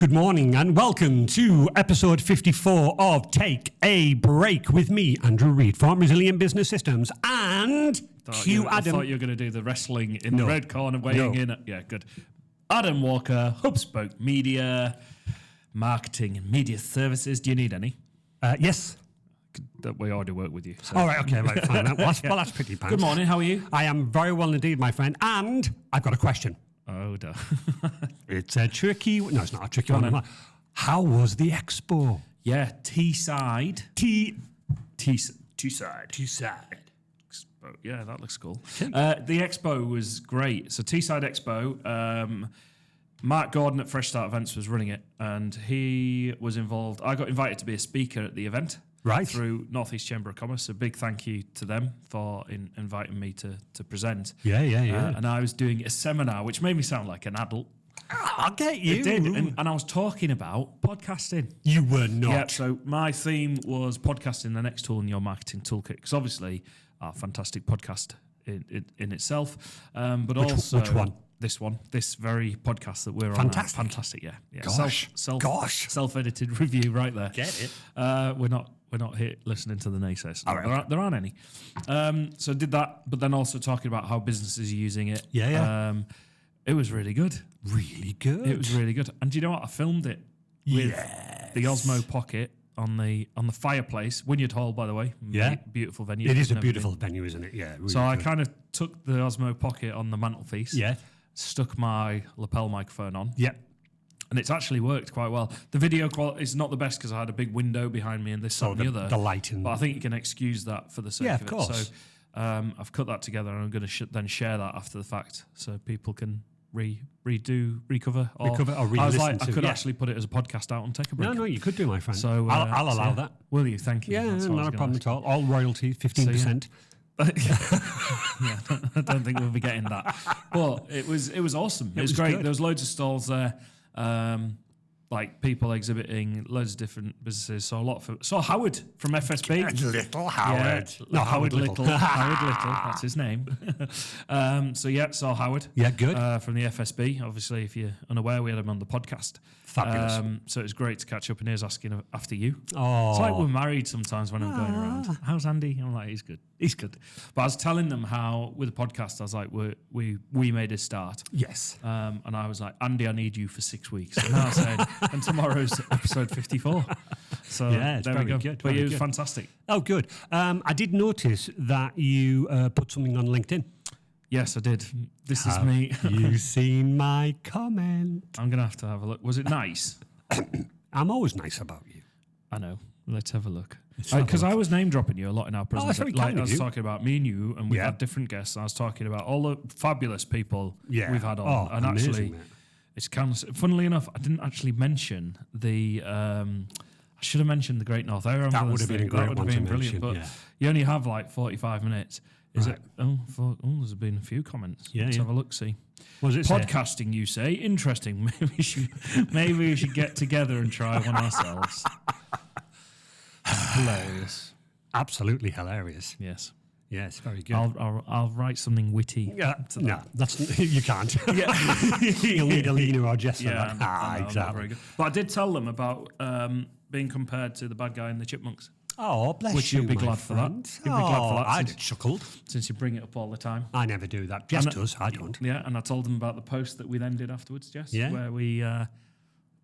Good morning and welcome to episode 54 of Take a Break with me, Andrew Reid from Resilient Business Systems, and Q Adam. I thought you were going to do the wrestling in the red corner weighing in. Yeah, good. Adam Walker, HubSpoke Media, Marketing and Media Services. Do you need any? Yes. We already work with you. So. All right, okay, right, fine. Well, that's pretty pants. Good morning, how are you? I am very well indeed, my friend, and I've got a question. Oh, duh. It's a tricky... No, it's not a tricky one. How was the expo? Yeah, Teesside. Teesside. Expo. Yeah, that looks cool. The expo was great. So Teesside Expo, Mark Gordon at Fresh Start Events was running it, and he was involved. I got invited to be a speaker at the event. Right. Through Northeast Chamber of Commerce. A big thank you to them for inviting me to present. Yeah. And I was doing a seminar, which made me sound like an adult. I'll get you. It did. And I was talking about podcasting. You were not. Yeah, so my theme was podcasting, the next tool in your marketing toolkit. Because obviously, a fantastic podcast in itself. But also... Which one? This very podcast that we're fantastic. on. Fantastic, yeah. Gosh. Self-edited review right there. Get it? We're not here listening to the naysayers. All right. There aren't any. So did that, but then also talking about how businesses are using it. Yeah. It was really good. Really good. It was really good. And do you know what? I filmed it with the Osmo Pocket on the fireplace. Wynyard Hall, by the way. Yeah. Beautiful venue. It is a beautiful venue, isn't it? Yeah. Really so I kind of took the Osmo Pocket on the mantelpiece. Yeah. Stuck my lapel microphone on. Yeah. And it's actually worked quite well. The video quality is not the best because I had a big window behind me and this, that, and the other. The lighting. But I think you can excuse that for the sake of it. Yeah, of course. So I've cut that together and I'm going to then share that after the fact so people can recover or re-listen I was like, I could actually put it as a podcast out and take a break. No, you could do, my friend. So I'll allow that. Will you? Thank you. Yeah, not a problem at all. All royalty, 15%. Yeah, I don't think we'll be getting that. But it was awesome. It was great. Good. There was loads of stalls there. Like people exhibiting loads of different businesses. Saw Howard from FSB. Little Howard. Yeah. No, Howard Little. Howard Little. That's his name. Saw Howard. Yeah, good. From the FSB. Obviously, if you're unaware, we had him on the podcast. Fabulous. So it was great to catch up, and he was asking after you. Oh. It's like we're married sometimes when I'm going around. How's Andy? I'm like, he's good. He's good. But I was telling them how, with the podcast, I was like, we made a start. Yes. And I was like, Andy, I need you for 6 weeks. And I said, and tomorrow's episode 54. So yeah, there we go. Good, but it was fantastic. Oh, good. I did notice that you put something on LinkedIn. Yes, I did. This is me. You seen my comment? I'm going to have a look. Was it nice? I'm always nice about you. I know. Let's have a look. Because I was name dropping you a lot in our presentation. Like I was talking about me and you, and we had different guests. I was talking about all the fabulous people we've had on. Oh, and amazing, actually, man. it's kind of, funnily enough, I didn't actually mention the. I should have mentioned the Great North Air Ambulance. That would have been a great one to mention. But you only have like 45 minutes. Is it? There's been a few comments. Let's have a look. See. What does it Podcasting, say? You say? Interesting. Maybe we should get together and try one ourselves. Hilarious. Absolutely hilarious. Yes. Yes, very good. I'll write something witty. Yeah, no, you can't. You'll need a Lena or Jess for that. Exactly. Very good. But I did tell them about being compared to the bad guy in the Chipmunks. Oh, bless Which you, you'll be my glad friend. for that. You'll be glad for that. I'd chuckled. Since you bring it up all the time. I never do that. Jess does. I don't. Yeah, and I told them about the post that we then did afterwards, Jess. Yeah. Where we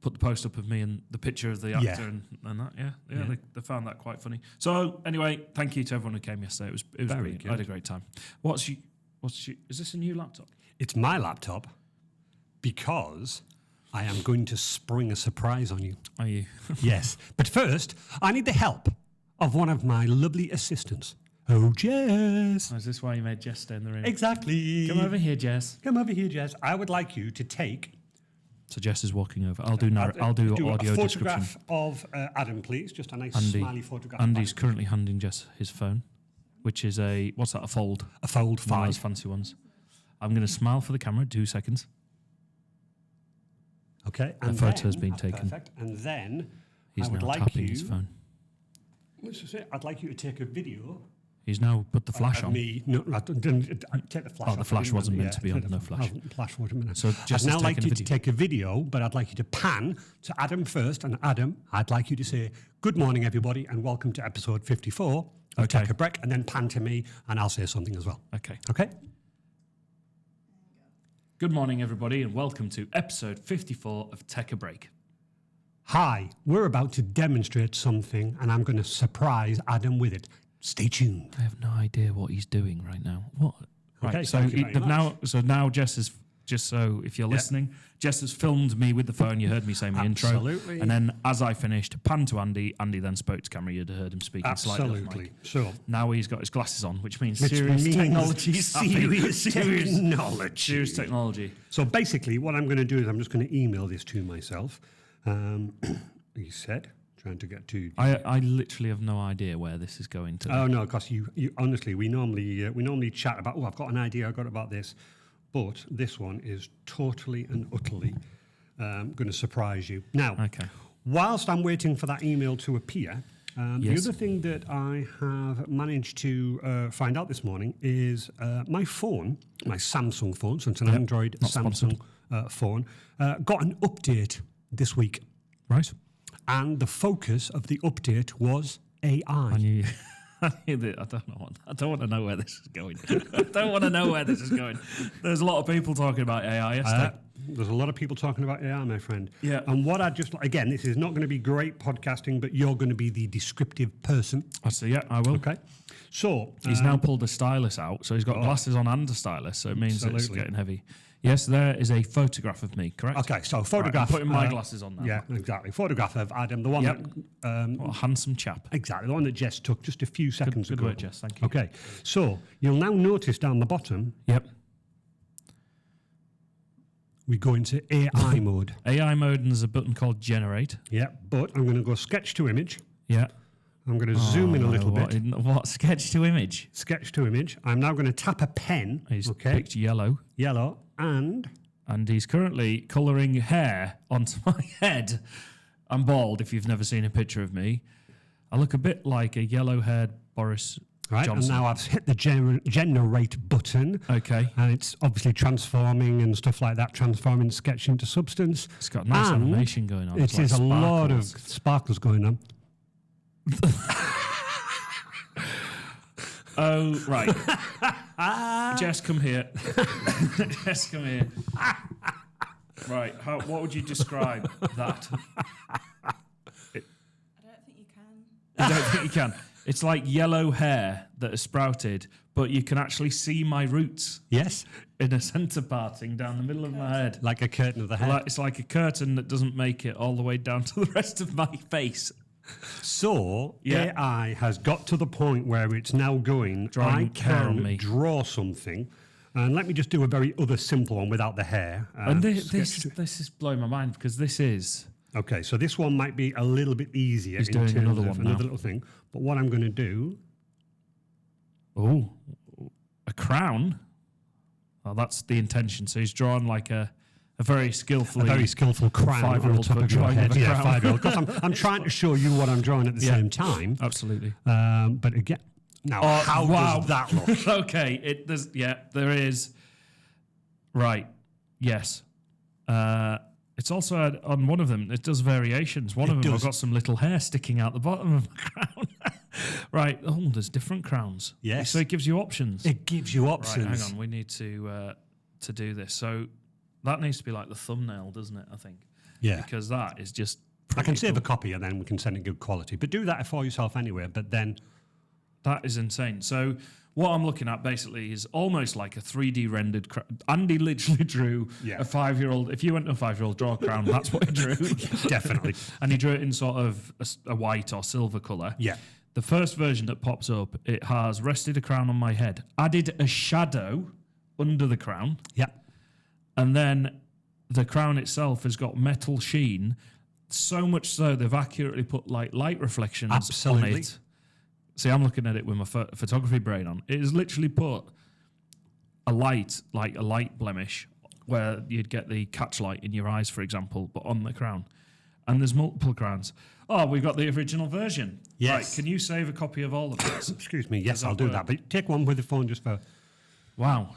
put the post up of me and the picture of the actor and that. Yeah. They found that quite funny. So anyway, thank you to everyone who came yesterday. It was very brilliant. good. I had a great time. Is this a new laptop? It's my laptop because I am going to spring a surprise on you. Are you? Yes. But first, I need the help of one of my lovely assistants. Oh, Jess. Oh, is this why you made Jess stay in the room? Exactly. Come over here, Jess. Come over here, Jess. I would like you to take... So Jess is walking over. I'll do audio a photograph description. of Adam, please. Just a nice smiley photograph. Andy's currently handing Jess his phone, which is a Fold? A Fold 5. One of those fancy ones. I'm going to smile for the camera. 2 seconds. Okay. The photo's been taken. Perfect. And then he's I would now like tapping you... his phone. Let's just say, I'd like you to take a video He's now put the flash on. No, I didn't take the flash. Oh, the flash wasn't meant to be on. No flash. Flash wasn't meant. So Jess I'd now has like taken you a to video. take a video, but I'd like you to pan to Adam first. And Adam, I'd like you to say, "Good morning, everybody, and welcome to episode 54 of Okay. Take a Break." And then pan to me, and I'll say something as well. Okay. Okay? Good morning, everybody, and welcome to episode 54 of Take a Break. Hi, we're about to demonstrate something, and I'm going to surprise Adam with it. Stay tuned. I have no idea what he's doing right now. What? Right. Okay, So thank you very much. now Jess is just so if you're listening, Jess has filmed me with the phone. You heard me say my Absolutely. intro, and then as I finished, pan to Andy. Andy then spoke to camera. You'd heard him speaking slightly off Absolutely. mic. So, Now he's got his glasses on, which means which serious means technology. serious technology. Serious technology. So basically, what I'm going to do is I'm just going to email this to myself. He said, trying to get to. I literally have no idea where this is going to. Oh no, because you honestly, we normally chat about. Oh, I've got an idea. I got about this, but this one is totally and utterly going to surprise you. Now, Okay. whilst I'm waiting for that email to appear. The Yes. other thing that I have managed to find out this morning is my phone, my Samsung phone, so it's an Android not Samsung phone, got an update this week. Right. And the focus of the update was AI. I knew. I don't know. I don't want to know where this is going. I don't want to know where this is going. There's a lot of people talking about AI yesterday. There's a lot of people talking about AI, my friend. Yeah. And what I just, again, this is not going to be great podcasting, but you're going to be the descriptive person. I say, yeah, I will. Okay. So, He's now pulled a stylus out, so he's got glasses on and a stylus, so it means that it's Absolutely. getting heavy. Yes, there is a photograph of me, correct? okay, so Right, photograph. I'm putting my glasses on now. Yeah, exactly. Photograph of Adam, the one Yep. that, What a handsome chap. exactly, the one that Jess took just a few seconds Good ago. work, Jess. Thank you. Okay, so you'll now notice down the bottom, Yep. we go into AI mode. AI mode, and there's a button called generate. Yeah, but I'm going to go sketch to image. Yeah. I'm going to zoom in a little what, bit. What? Sketch to image? Sketch to image. I'm now going to tap a pen. He's okay, picked yellow. yellow, and And he's currently colouring hair onto my head. I'm bald, if you've never seen a picture of me. I look a bit like a yellow-haired Boris right. Johnson. And now I've hit the generate button. Okay. And it's obviously transforming and stuff like that, transforming sketch into substance. It's got nice And animation going on. It It's like is a lot of sparkles. sparkles going on. Oh, right. Jess, come here. Jess, come here. Right. What would you describe that? I don't think you can. I don't think you can. It's like yellow hair that has sprouted, but you can actually see my roots Yes, in a centre parting down the middle of my head. like a curtain of the head. It's like a curtain that doesn't make it all the way down to the rest of my face. So Yeah. AI has got to the point where it's now going, Drawing I hair on can me. draw something. And let me just do a very other simple one without the hair. And this Sketch is blowing my mind because this is. Okay, so this one might be a little bit easier. He's in doing terms another of one now. another little thing. But what I'm going to do, Oh, a crown. Oh, that's the intention. So he's drawn like a very skillfully. a very skillful crown on the five-year-old top of your drawing head. of a Yeah, crown. 5-year-old. Because I'm trying to show you what I'm drawing at the same time. Absolutely. But again, now how wow. does that look? Okay, there is. Right. Yes. It's also on one of them. It does variations. One of them, I've does. got some little hair sticking out the bottom of my crown. Right. Oh, there's different crowns. Yes. So it gives you options. It gives you Right. options. Hang on. We need to do this. So that needs to be like the thumbnail, doesn't it? I think. Yeah. Because that is just. I can pretty save cool. a copy and then we can send it good quality. But do that for yourself anyway. But then, That is insane. So what I'm looking at basically is almost like a 3D rendered. Andy literally drew Yeah. a 5-year-old. If you went to a 5-year-old, draw a crown, that's what he drew. definitely. And he drew it in sort of a white or silver colour. Yeah. The first version that pops up, it has rested a crown on my head, added a shadow under the crown, Yeah. and then the crown itself has got metal sheen, so much so they've accurately put like light reflections on Absolutely. it. See, I'm looking at it with my photography brain on. It has literally put a light, like a light blemish, where you'd get the catch light in your eyes, for example, but on the crown. And there's multiple crowns. Oh, we've got the original version. Yes. Right, can you save a copy of all of this? Excuse me. Yes, that I'll do work? that. But take one with the phone just for... Wow.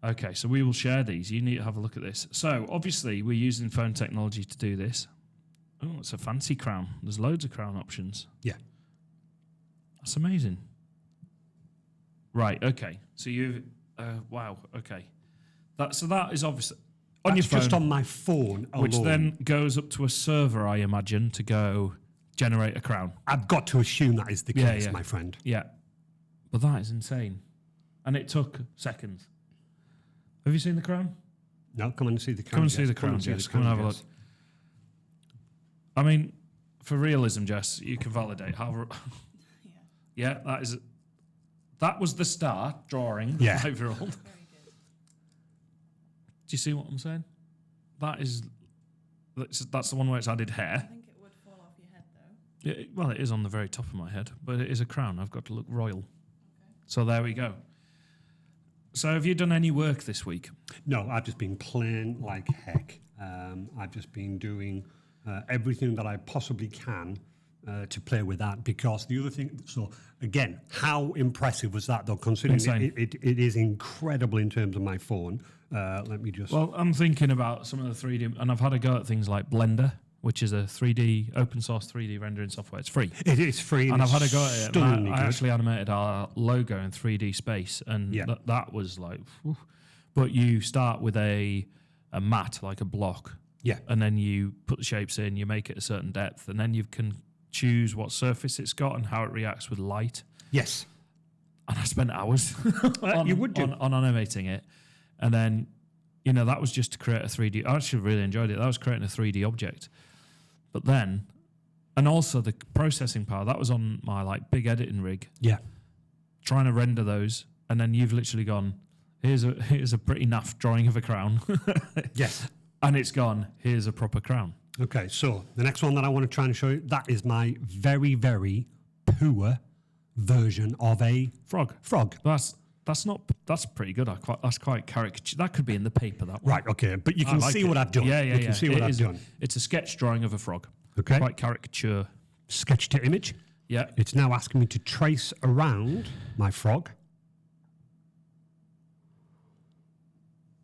Okay, so we will share these. You need to have a look at this. So, obviously, we're using phone technology to do this. Oh, it's a fancy crown. There's loads of crown options. Yeah. That's amazing. Right, okay. So you've... wow, okay. That is obviously... On your That's phone, just on my phone alone. which then goes up to a server, I imagine, to go generate a crown. I've got to assume that is the Yeah, case, yeah. my friend. Yeah. But that is insane. And it took seconds. Have you seen the crown? No, come and see the crown. Come and see Jess. the crown, and see Jess. the Come and crown, have a look. Jess. I mean, for realism, Jess, you can validate how... Yeah. Yeah, that was the start drawing the Yeah. 5-year-old. Very good. Do you see what I'm saying? That's the one where it's added I hair. think it would fall off your head though. Yeah, well, it is on the very top of my head, but it is a crown. I've got to look royal. So there we go. So have you done any work this week? No, I've just been playing like heck. I've just been doing everything that I possibly can to play with that, because the other thing, so again, how impressive was that though, considering Insane. it is incredible in terms of my phone. Let me just... Well, I'm thinking about some of the 3D, and I've had a go at things like Blender, which is a 3D, open source 3D rendering software. It's free. It is free. And I've it's had a go at it. And stunningly I good. actually animated our logo in 3D space, and Yeah. that was like, whew. But you start with a mat, like a block, Yeah. and then you put the shapes in, you make it a certain depth, and then you can choose what surface it's got and how it reacts with light. Yes. And I spent hours on, you would do. on animating it. And then, that was just to create a 3D. I actually really enjoyed it. That was creating a 3D object. But then, and also the processing power, that was on my like big editing rig, Yeah. trying to render those. And then you've literally gone, here's a pretty naff drawing of a crown. Yes. And it's gone, here's a proper crown. Okay, so the next one that I want to try and show you, that is my very, very poor version of a Frog. frog. That's pretty good. That's quite caricature. That could be in the paper, that one. Right, okay, but you I can like see it. what I've done. Yeah, yeah, You can see what It I've is- done. It's a sketch drawing of a frog. Okay. Quite caricature. Sketch to image. Yeah. It's now asking me to trace around my frog.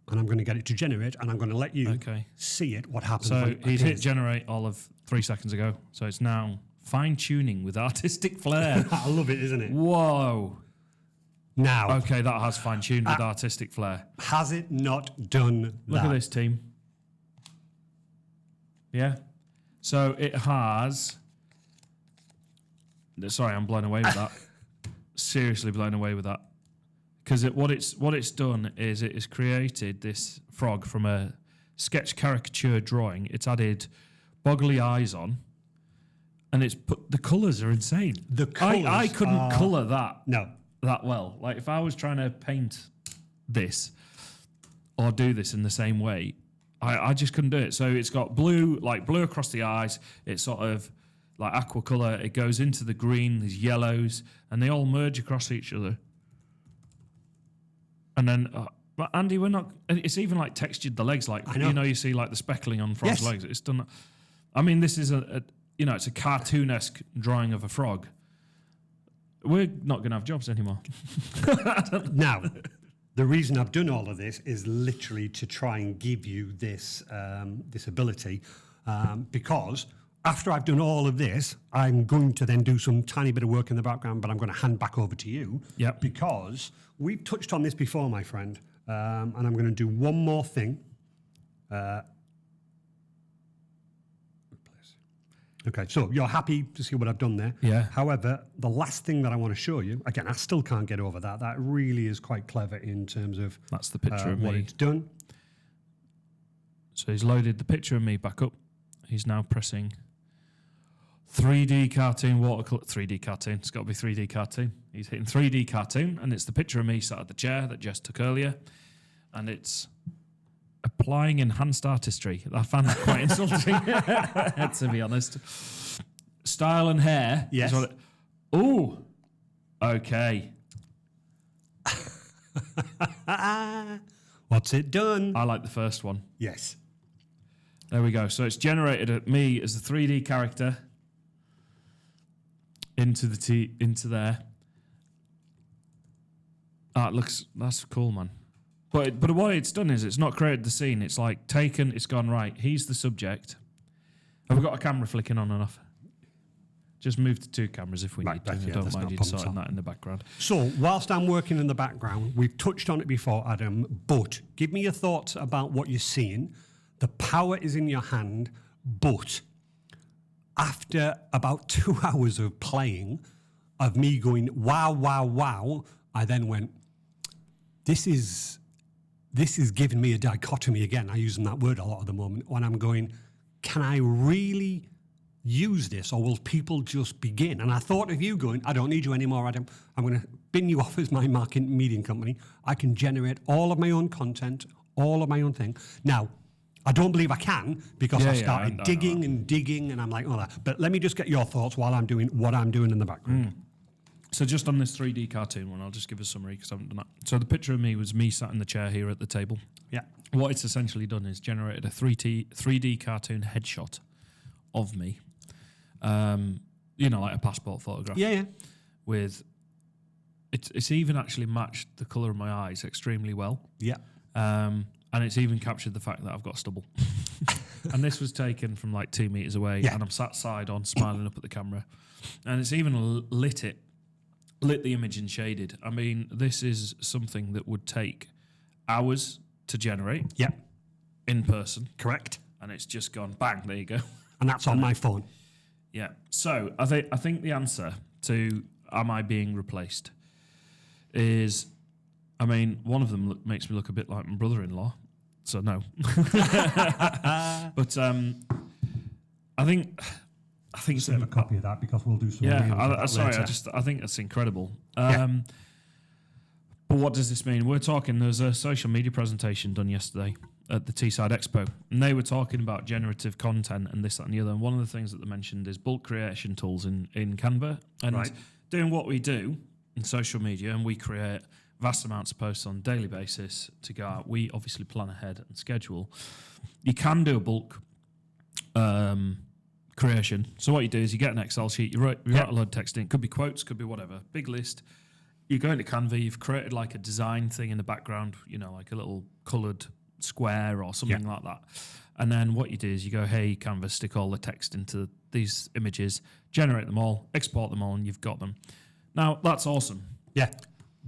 And I'm going to get it to generate, and I'm going to let you Okay. see it, what happens. So when it he's hit appears. generate all of 3 seconds ago. So it's now fine tuning with artistic flair. I love it, isn't it? Whoa. Now, Okay, that has fine tuned with artistic flair. has it not done Look that? at this team. Yeah. So it has. Sorry, I'm blown away with that. Seriously blown away with that. Because what it's done is it has created this frog from a sketch caricature drawing. It's added boggly eyes on, and it's put the colours are insane. The colours I couldn't are- colour that No. well. Like if I was trying to paint this or do this in the same way, I just couldn't do it. So it's got blue across the eyes. It's sort of like aqua colour. It goes into the green, these yellows, and they all merge across each other. And then, but Andy, we're not. It's even like textured the legs, like I know. you see like the speckling on frog's Yes. legs. It's done. I mean, this is it's a cartoonesque drawing of a frog. We're not going to have jobs anymore. Now, the reason I've done all of this is literally to try and give you this this ability, because after I've done all of this, I'm going to then do some tiny bit of work in the background, but I'm going to hand back over to you. Yep. Because we've touched on this before, my friend, and I'm going to do one more thing. Okay, so you're happy to see what I've done there. Yeah. However, the last thing that I want to show you, again, I still can't get over that. That really is quite clever in terms of That's the picture of what me. it's done. So he's loaded the picture of me back up. He's now pressing 3D cartoon watercolor. 3D cartoon. It's got to be 3D cartoon. He's hitting 3D cartoon, and it's the picture of me sat at the chair that Jess took earlier, and it's applying enhanced artistry. I found that quite insulting, to be honest. Style and hair. Yes. Oh, okay. What's it done? I like the first one. Yes. There we go. So it's generated at me as a 3D character into there. That's cool, man. But what it's done is it's not created the scene. It's like taken, it's gone, right, he's the subject. Have we got a camera flicking on and off? Just move to 2 cameras if we need to. I don't mind you sorting that in the background. So, whilst I'm working in the background, we've touched on it before, Adam, but give me your thoughts about what you're seeing. The power is in your hand, but after about 2 hours of playing, of me going, wow, wow, wow, I then went, this is giving me a dichotomy again. I'm using that word a lot at the moment when I'm going, can I really use this, or will people just begin? And I thought of you going, I don't need you anymore, Adam. I'm going to bin you off as my marketing media company. I can generate all of my own content, all of my own thing. Now, I don't believe I can because I started digging and digging, and I'm like, oh, that. But let me just get your thoughts while I'm doing what I'm doing in the background. So just on this 3D cartoon one, I'll just give a summary because I haven't done that. So the picture of me was me sat in the chair here at the table. Yeah. What it's essentially done is generated a 3D cartoon headshot of me. Like a passport photograph. Yeah. With it's even actually matched the colour of my eyes extremely well. Yeah. And it's even captured the fact that I've got stubble. And this was taken from like 2 meters away, and I'm sat side on, smiling up at the camera. And it's even lit the image and shaded. I mean, this is something that would take hours to generate. Yeah. In person. Correct. And it's just gone bang, there you go. And that's on my phone. Yeah. So I think the answer to am I being replaced is, I mean, one of them makes me look a bit like my brother-in-law. So no. But I think save a copy of that because we'll do some. I think that's incredible. But what does this mean? We're talking. There's a social media presentation done yesterday at the Teesside Expo, and they were talking about generative content and this, that, and the other. And one of the things that they mentioned is bulk creation tools in Canva, and doing what we do in social media, and we create vast amounts of posts on a daily basis to go out. We obviously plan ahead and schedule. You can do a bulk creation. So what you do is you get an Excel sheet, you write a load of text in. It could be quotes, could be whatever. Big list. You go into Canva, you've created like a design thing in the background, like a little coloured square or something like that. And then what you do is you go, hey, Canva, stick all the text into these images, generate them all, export them all, and you've got them. Now, that's awesome. Yeah.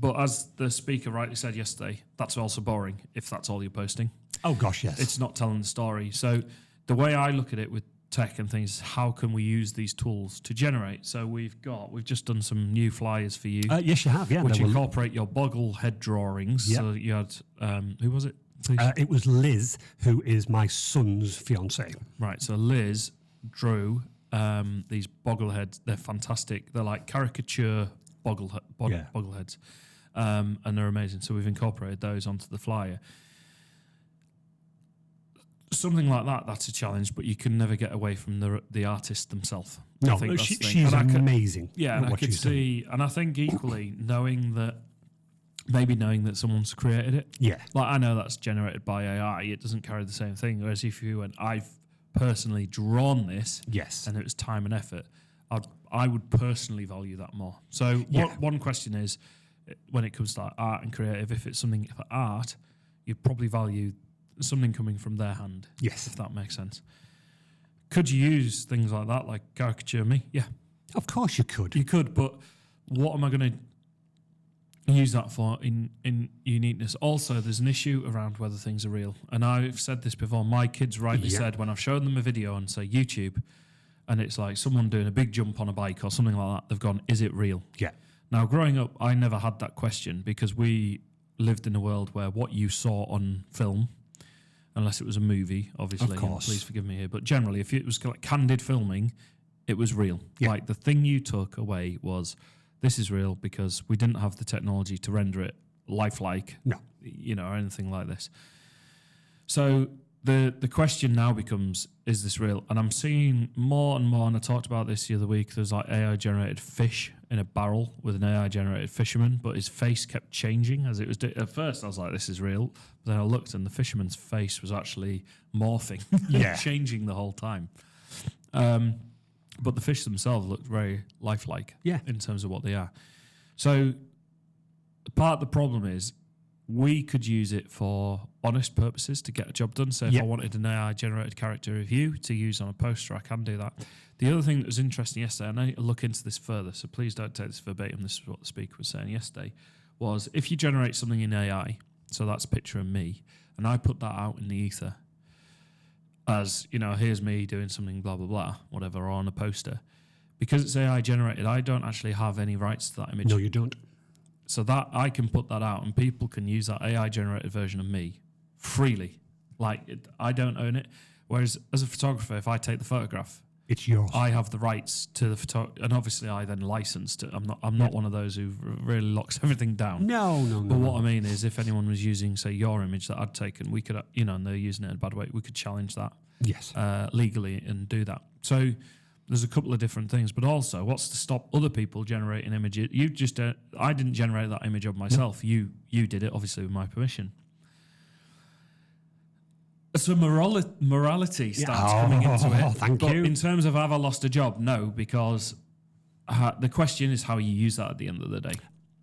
But as the speaker rightly said yesterday, that's also boring if that's all you're posting. Oh, gosh, yes. It's not telling the story. So the way I look at it with tech and things, how can we use these tools to generate? So we've just done some new flyers for you. Yes, you have, yeah. Which incorporate your bogglehead drawings. Yep. So you had, who was it? It was Liz, who is my son's fiance. Right, so Liz drew these boggleheads. They're fantastic. They're like caricature boggleheads. And they're amazing. So we've incorporated those onto the flyer. Something like that's a challenge, but you can never get away from the artist themselves. No, she's amazing. Yeah, and I could see, and I think equally knowing that someone's created it. Yeah. Like I know that's generated by AI, it doesn't carry the same thing. Whereas if you went, I've personally drawn this, yes, and it was time and effort, I would personally value that more. So one question is, when it comes to like art and creative, if it's something for art, you'd probably value something coming from their hand. Yes. If that makes sense. Could you use things like that, like caricature me? Yeah. Of course you could. You could, but what am I going to use that for in uniqueness? Also, there's an issue around whether things are real. And I've said this before. My kids rightly said when I've shown them a video on, say, YouTube, and it's like someone doing a big jump on a bike or something like that, they've gone, is it real? Yeah. Now, growing up, I never had that question because we lived in a world where what you saw on film, unless it was a movie, obviously, of course. Please forgive me here, but generally, if it was like candid filming, it was real. Yeah. Like the thing you took away was, this is real because we didn't have the technology to render it lifelike, or anything like this. So the question now becomes, is this real? And I'm seeing more and more, and I talked about this the other week, there's like AI-generated fish in a barrel with an AI generated fisherman, but his face kept changing as it was. At first, I was like, "This is real." But then I looked, and the fisherman's face was actually morphing, changing the whole time. But the fish themselves looked very lifelike, in terms of what they are. So part of the problem is we could use it for honest purposes to get a job done. So if I wanted an AI generated character review to use on a poster, I can do that. The other thing that was interesting yesterday, and I need to look into this further, so please don't take this verbatim, this is what the speaker was saying yesterday, was if you generate something in AI, so that's a picture of me, and I put that out in the ether as, here's me doing something, blah, blah, blah, whatever, or on a poster. Because it's AI generated, I don't actually have any rights to that image. No, you don't. So that I can put that out and people can use that AI generated version of me freely. I don't own it. Whereas as a photographer, if I take the photograph, it's yours. I have the rights to the photo, and obviously I then licensed it. I'm not one of those who really locks everything down. No. But what I mean is, if anyone was using, say, your image that I'd taken, we could, and they're using it in a bad way, we could challenge that, legally and do that. So there's a couple of different things, but also, what's to stop other people generating images? I didn't generate that image of myself. No. You did it, obviously, with my permission. So morality starts coming into it. Thank you. In terms of have I lost a job? No, because the question is how you use that at the end of the day.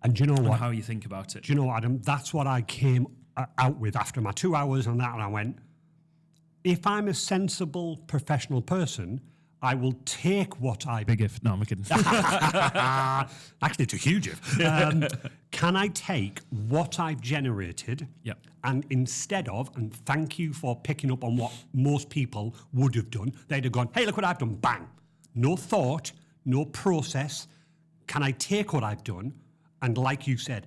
And do you know what? And how you think about it. Do you know, Adam, that's what I came out with after my 2 hours on that, and I went, if I'm a sensible professional person, I will take what I... Big if. No, I'm kidding. Actually, it's a huge if. Can I take what I've generated and instead of, and thank you for picking up on what most people would have done, they'd have gone, hey, look what I've done, bang. No thought, no process. Can I take what I've done and, like you said,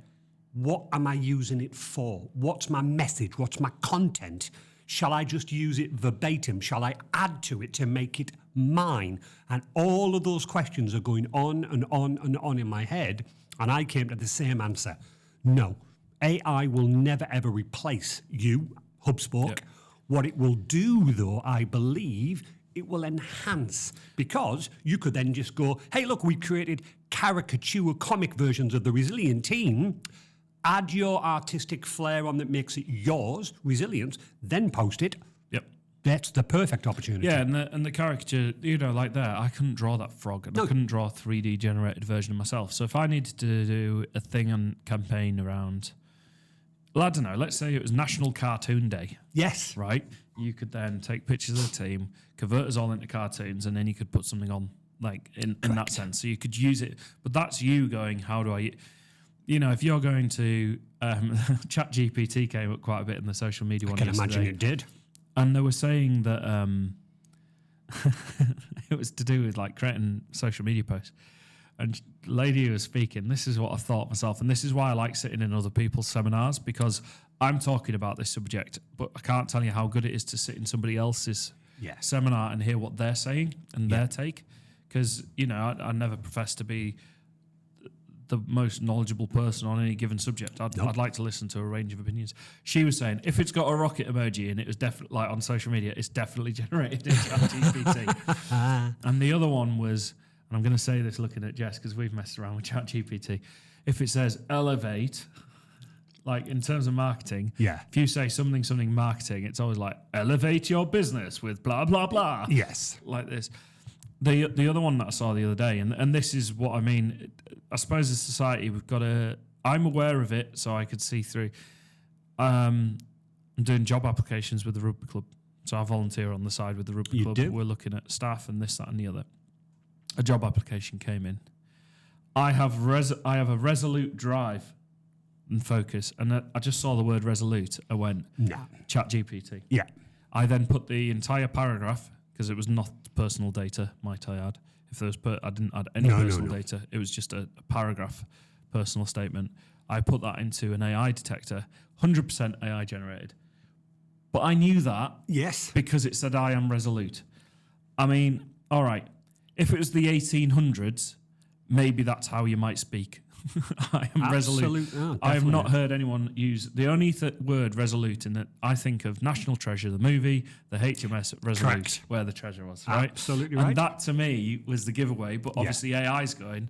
what am I using it for? What's my message? What's my content? Shall I just use it verbatim? Shall I add to it to make it mine? And all of those questions are going on and on and on in my head. And I came to the same answer. No, AI will never, ever replace you, HubSpot. Yep. What it will do, though, I believe, it will enhance. Because you could then just go, hey, look, we created caricature comic versions of the Resilient team. Add your artistic flair on that makes it yours, resilience, then post it. Yep. That's the perfect opportunity. Yeah, and the caricature, like that, I couldn't draw that frog, and I couldn't draw a 3D generated version of myself. So if I needed to do a thing on campaign around, well, I don't know, let's say it was National Cartoon Day. Yes. Right? You could then take pictures of the team, convert us all into cartoons, and then you could put something on, in that sense. So you could use it, but that's you going, how do I... if you're going to ChatGPT came up quite a bit in the social media one yesterday. I can imagine it did. And they were saying that it was to do with creating social media posts. And the lady who was speaking, this is what I thought myself, and this is why I like sitting in other people's seminars, because I'm talking about this subject, but I can't tell you how good it is to sit in somebody else's seminar and hear what they're saying and their take. Because, I never profess to be the most knowledgeable person on any given subject. I'd like to listen to a range of opinions. She was saying, if it's got a rocket emoji and it was definitely, on social media, it's definitely generated in ChatGPT. And the other one was, and I'm going to say this looking at Jess because we've messed around with ChatGPT, if it says elevate, in terms of marketing, if you say something marketing, it's always elevate your business with blah, blah, blah. Yes. Like this. The other one that I saw the other day, and this is what I mean, I suppose as society we've got to, I'm aware of it so I could see through. I'm doing job applications with the rugby club. So I volunteer on the side with the rugby club. We're looking at staff and this, that and the other. A job application came in. I have a resolute drive and focus, and I just saw the word resolute. I went, ChatGPT. Yeah. I then put the entire paragraph, because it was not personal data, might I add. If there was, I didn't add any personal data. It was just a paragraph, personal statement. I put that into an AI detector, 100% AI generated. But I knew that. Yes. Because it said I am resolute. I mean, all right. If it was the 1800s, maybe that's how you might speak. I am resolute. Oh, I have not heard anyone use the only word resolute in that I think of National Treasure, the movie, the HMS Resolute, Correct. Where the treasure was. Right? Absolutely right. And that to me was the giveaway. But obviously AI's going,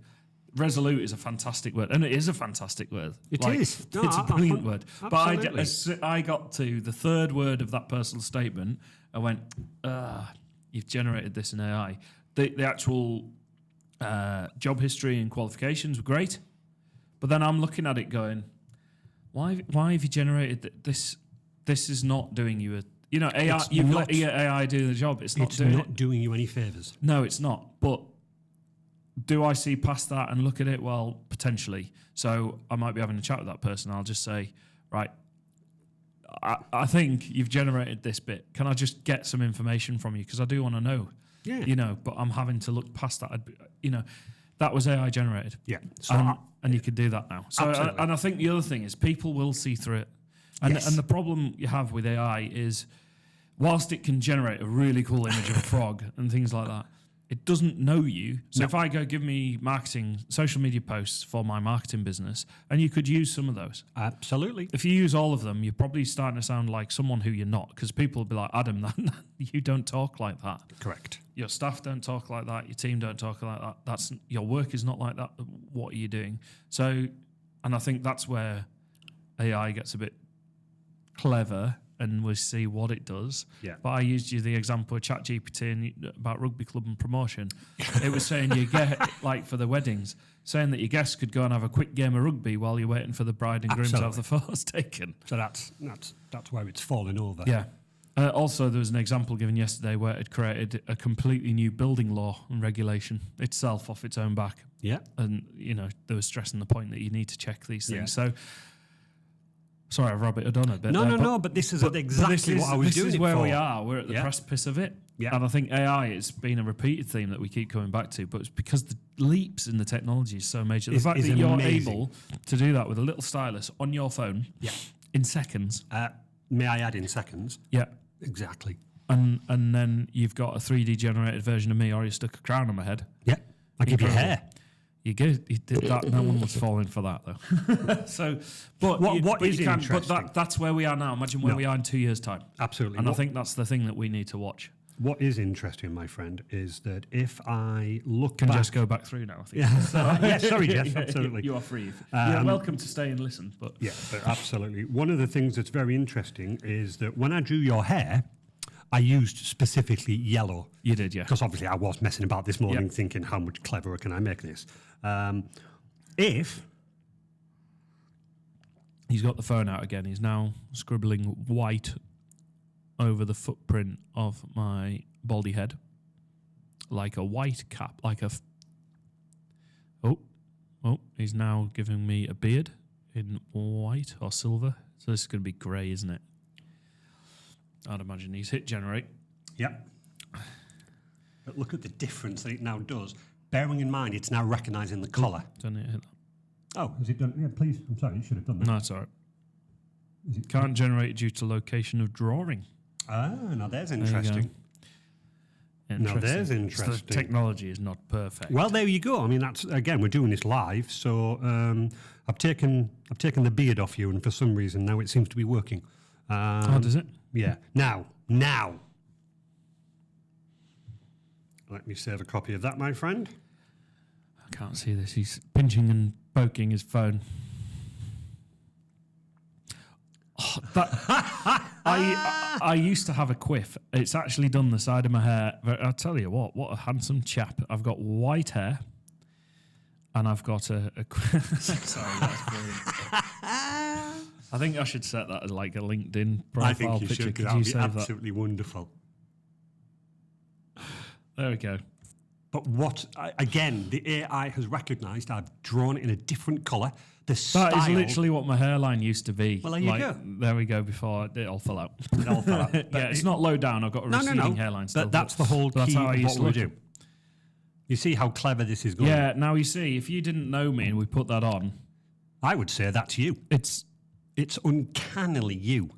resolute is a fantastic word, and it is a fantastic word. It is. No, It's a brilliant word. absolutely. But as I got to the third word of that personal statement, I went, "You've generated this in AI." The actual job history and qualifications were great, but then I'm looking at it going, "Why have you generated this? This is not doing you a." You know, AI. You've let AI do the job. It's not doing you any favors. No, it's not. But do I see past that and look at it? Well, potentially. So I might be having a chat with that person. I'll just say, right, I think you've generated this bit. Can I just get some information from you? Because I do want to know. Yeah. You know, but I'm having to look past that. You know, that was AI generated. Yeah. So and you could do that now. So and I think the other thing is people will see through it. And the problem you have with AI is, whilst it can generate a really cool image of a frog and things like that, it doesn't know you. So if I go give me marketing, social media posts for my marketing business, and you could use some of those. Absolutely. If you use all of them, you're probably starting to sound like someone who you're not, because people will be like, Adam, you don't talk like that. Correct. Your staff don't talk like that. Your team don't talk like that. Your work is not like that. What are you doing? So, and I think that's where AI gets a bit clever, and we'll see what it does. Yeah. But I used you the example of ChatGPT about rugby club and promotion. It was saying you get, like for the weddings, saying that your guests could go and have a quick game of rugby while you're waiting for the bride and groom to have the photos taken. So that's where it's falling over. Yeah. Also, there was an example given yesterday where it created a completely new building law and regulation itself off its own back. Yeah. And, you know, they were stressing the point that you need to check these things. Yeah. So, sorry, I've rubbed it on a bit. But this is exactly what I was doing. This is it where for. we are. We're at the precipice of it. Yeah. And I think AI has been a repeated theme that we keep coming back to, but it's because the leaps in the technology is so major. The fact that you're amazing. able to do that with a little stylus on your phone in seconds. May I add in seconds? Yeah. Exactly. And then you've got a 3D generated version of me, or you stuck a crown on my head. Yeah. I give you hair. You did that. No one was falling for that though. So, but what is interesting? But that's where we are now. Imagine where we are in 2 years' time. Absolutely. And I think that's the thing that we need to watch. What is interesting, my friend, is that if I look Can back... just go back through now, I think. Sorry, Jess, absolutely. You are free. You're welcome to stay and listen. But Yeah, but absolutely. One of the things that's very interesting is that when I drew your hair, I used specifically yellow. You did, yeah. Because obviously I was messing about this morning thinking, how much cleverer can I make this? If... He's got the phone out again. He's now scribbling white over the footprint of my baldy head, like a white cap, like a... Oh, he's now giving me a beard in white or silver. So this is going to be grey, isn't it? I'd imagine he's hit generate. Yep. But look at the difference that it now does. Bearing in mind, it's now recognising the colour. Don't it hit that? Oh, has it done? Yeah, please. I'm sorry, you should have done that. No, it's all right. Can't generate due to location of drawing. Ah, now there's interesting. Now there's interesting. So the technology is not perfect. Well, there you go. I mean, that's again, we're doing this live, so I've taken the beard off you, and for some reason now it seems to be working. Does it? Yeah. Now, let me save a copy of that, my friend. I can't see this. He's pinching and poking his phone. I used to have a quiff. It's actually done the side of my hair. But I'll tell you what a handsome chap. I've got white hair and I've got a sorry, that's brilliant. I think I should set that as like a LinkedIn profile I think you picture. should. Could That'd you be save absolutely wonderful. There we go. But again, the AI has recognised I've drawn it in a different colour. The That style... is literally what my hairline used to be. Well, there you go. There we go, before it all fell out. It all fell out. But It's not low down. I've got a receding hairline still. But that's the whole that's key how I of used what to we look. do. You see how clever this is going? Yeah, now you see, if you didn't know me and we put that on... I would say that's you. It's uncannily you.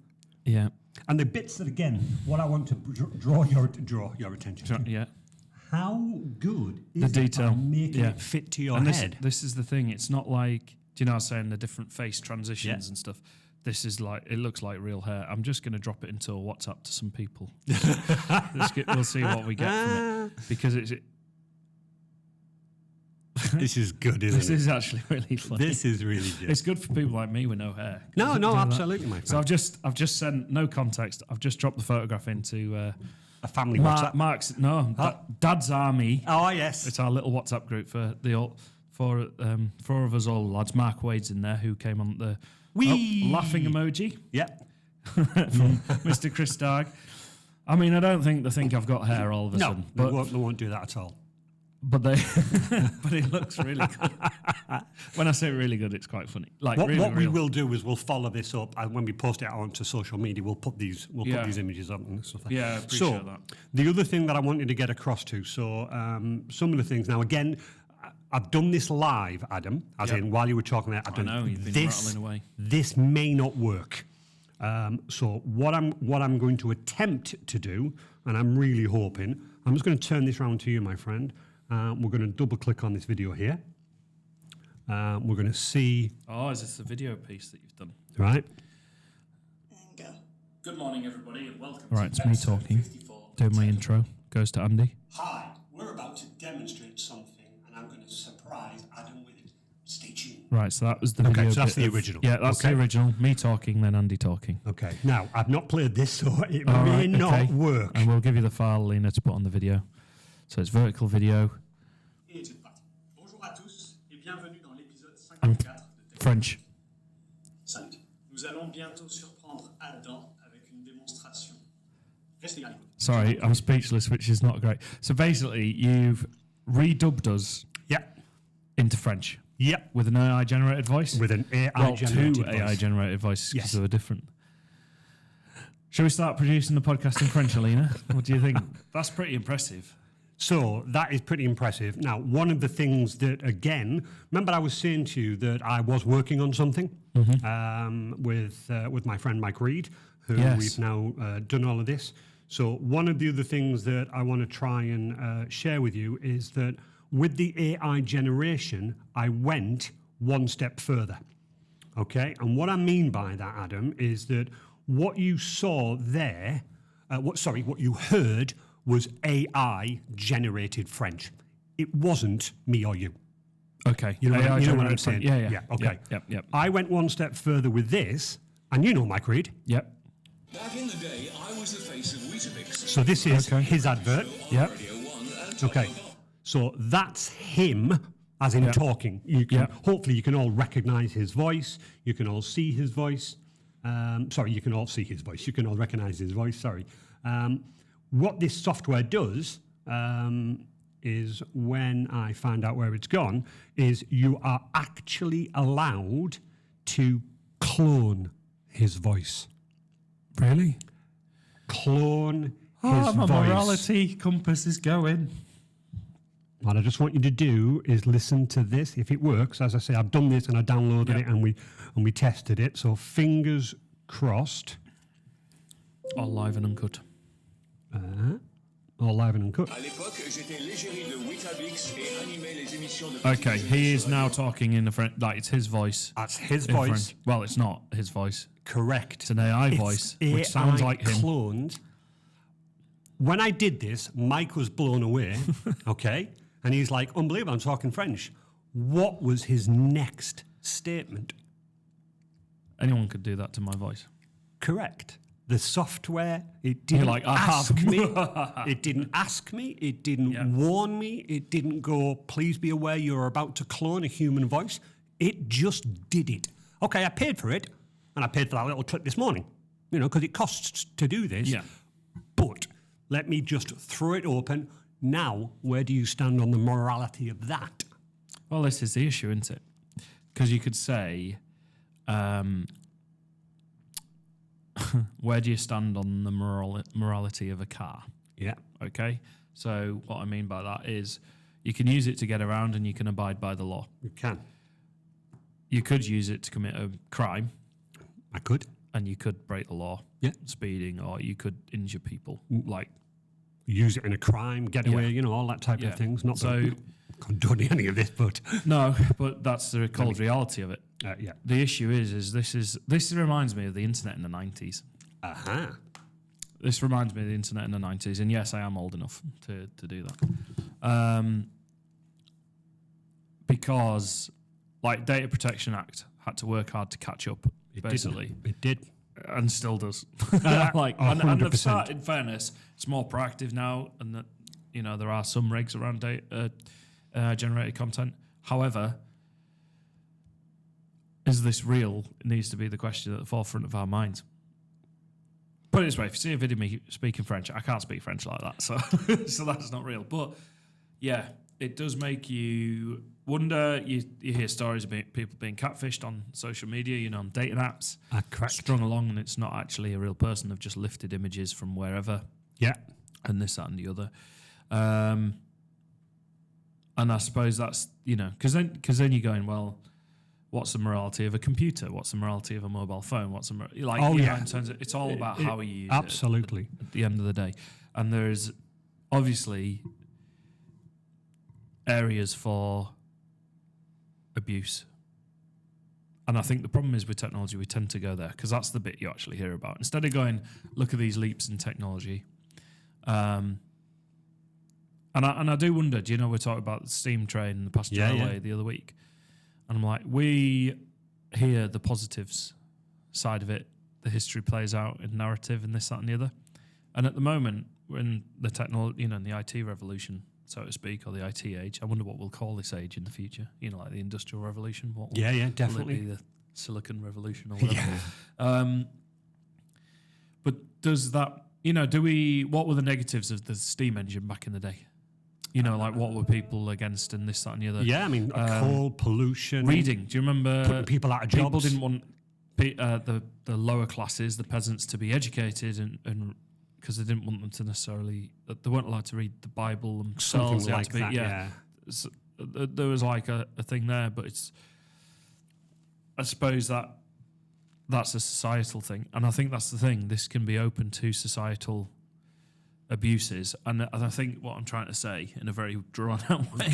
Yeah. And the bits that, again, what I want to draw your attention to. Yeah. How good is The it detail. by making it fit to your head? This is the thing. It's not like, do you know I was saying the different face transitions and stuff? This is like, it looks like real hair. I'm just going to drop it into a WhatsApp to some people. We'll see what we get from it. Because This is good, isn't This it? is actually really funny. This is really good. It's good for people like me with no hair. No, Do that. absolutely, my friend. So I've just sent no context. I've just dropped the photograph into A family WhatsApp. Mark's Dad's Army. Oh, yes. It's our little WhatsApp group for the four of us all lads. Mark Wade's in there, who came on the laughing emoji Yeah. from Mr. Chris Darg. I mean, I don't think they think I've got hair all of a No, sudden, they but won't do that at all. but it looks really good. When I say really good, it's quite funny. Like What really we real. will do is we'll follow this up, and when we post it out onto social media, we'll put these images up and stuff. Like Yeah, I appreciate that. The other thing that I wanted to get across to, some of the things now again, I've done this live, Adam, as in while you were talking there. I've done know, you've been this. rattling away. This may not work. So what I'm going to attempt to do, and I'm really hoping, I'm just going to turn this around to you, my friend. We're going to double click on this video here. We're going to see. Oh, is this the video piece that you've done? Right. And go. Good morning, everybody, and welcome. Right, it's me talking. Doing my intro. Goes to Andy. Hi, we're about to demonstrate something, and I'm going to surprise Adam with it. Stay tuned. Right, so that was the video. so that's bit the of- original. Yeah, that's Okay. the original. Me talking, then Andy talking. Okay. Now, I've not played this, so it All may right, not okay. work. And we'll give you the file, Lena, to put on the video. So it's vertical video. Et c'est parti. Bonjour à tous et bienvenue dans l'épisode I'm 54 de Tech. French. 5. Nous allons bientôt surprendre Adam avec une démonstration. Restez à l'écoute. Sorry, I'm speechless, which is not great. So basically, you've redubbed us Yep. into French Yep. with an AI generated voice. With an AI well, generated two voice. AI generated voices because Yes. they were different. Shall we start producing the podcast in French, Alina? What do you think? That's pretty impressive. So that is pretty impressive. Now, one of the things that, again, remember I was saying to you that I was working on something with my friend Mike Reed, who Yes. we've now done all of this. So one of the other things that I want to try and share with you is that with the AI generation, I went one step further. Okay, and what I mean by that, Adam, is that what you saw there, what you heard was AI generated French. It wasn't me or you. Okay. You know, AI what I'm generated saying? French. Yeah. Okay. Yep. I went one step further with this, and you know Mike Reed. Yep. Back in the day, I was the face of Weetabix. So this is Okay. his advert. Yep. Radio 1 and Top Okay. of All. So that's him, as in Yeah. talking. You can Yeah. hopefully you can all recognise his voice. You can all see his voice. Sorry, you can all see his voice. You can all recognise his voice. Sorry. What this software does is when I find out where it's gone, is you are actually allowed to clone his voice. Really? Clone his Oh, my voice. morality compass is going. What I just want you to do is listen to this. If it works, as I say, I've done this and I downloaded it and we tested it. So fingers crossed. All live and uncut. All live and uncut. À l'époque, j'étais l'égérie de Weetabix et animais les émissions de Okay, he is now talking in the French. Like it's his voice. That's his in voice. French. Well, it's not his voice. Correct. It's an AI It's voice, which sounds AI like him. cloned. When I did this, Mike was blown away. Okay, and he's like, "Unbelievable! I'm talking French." What was his next statement? Anyone could do that to my voice. Correct. The software, it didn't like, I ask have. me. It didn't ask me. It didn't warn me. It didn't go, please be aware you're about to clone a human voice. It just did it. Okay, I paid for it, and I paid for that little clip this morning, you know, because it costs to do this. Yeah. But let me just throw it open. Now, where do you stand on the morality of that? Well, this is the issue, isn't it? Because you could say, where do you stand on the morality of a car? Yeah. Okay. So what I mean by that is you can use it to get around and you can abide by the law. You can. You could use it to commit a crime I could. and you could break the law, Yeah. speeding, or you could injure people. Like, Use it in a crime, getaway, Yeah. you know, all that type Yeah. of things. Not So- that condone any of this, but no, but that's the cold reality of it. yeah. The issue is this reminds me of the internet in the 90s. Aha. This reminds me of the internet in the 90s. And yes, I am old enough to do that. because, like, Data Protection Act had to work hard to catch up, basically. It did. And still does. Like, and they've 100%. started, in fairness, it's more proactive now, and that, you know, there are some regs around data generated content. However, is this real? It needs to be the question at the forefront of our minds. Put it this way, if you see a video of me speaking French, I can't speak French like that, so so that's not real. But yeah, it does make you wonder. You hear stories about people being catfished on social media, you know, on dating apps, Correct. strung along, and it's not actually a real person. They've just lifted images from wherever. Yeah. And this, that, and the other. And I suppose that's, you know, because then you're going, well, what's the morality of a computer? What's the morality of a mobile phone? What's the like? Oh, you know, yeah. in terms of, it's all about how we use absolutely. it at the end of the day. And there's obviously areas for abuse. And I think the problem is with technology, we tend to go there because that's the bit you actually hear about. Instead of going, look at these leaps in technology. And I do wonder, do you know, we're talking about the steam train and the passenger railway the other week. And I'm like, we hear the positives side of it. The history plays out in narrative and this, that, and the other. And at the moment, we're in the technology, you know, in the IT revolution, so to speak, or the IT age. I wonder what we'll call this age in the future. You know, like the industrial revolution. What will, Definitely. Will it be the silicon revolution or whatever? But does that, you know, what were the negatives of the steam engine back in the day? You know, like what were people against and this, that, and the other? Yeah, I mean, coal, pollution. Reading. Do you remember putting people out of people jobs? didn't want the lower classes, the peasants, to be educated, and because they didn't want them to necessarily, they weren't allowed to read the Bible themselves. Something like that, yeah. So, there was like a thing there, but it's, I suppose that's a societal thing, and I think that's the thing. This can be open to societal abuses, and I think what I'm trying to say in a very drawn-out way,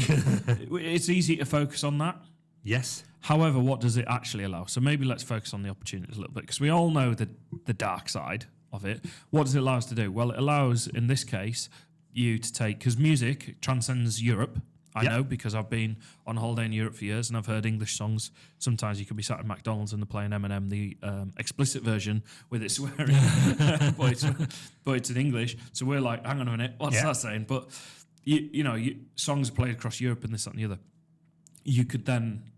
it's easy to focus on that. Yes. However, what does it actually allow? So maybe let's focus on the opportunities a little bit, because we all know the dark side of it. What does it allow us to do? Well, it allows, in this case, you to take, because music transcends Europe. I know, because I've been on holiday in Europe for years and I've heard English songs. Sometimes you could be sat at McDonald's and they're playing Eminem, the explicit version with it swearing, but it's in English. So we're like, hang on a minute, what's that saying? But, you know, songs are played across Europe and this, that, and the other. You could then,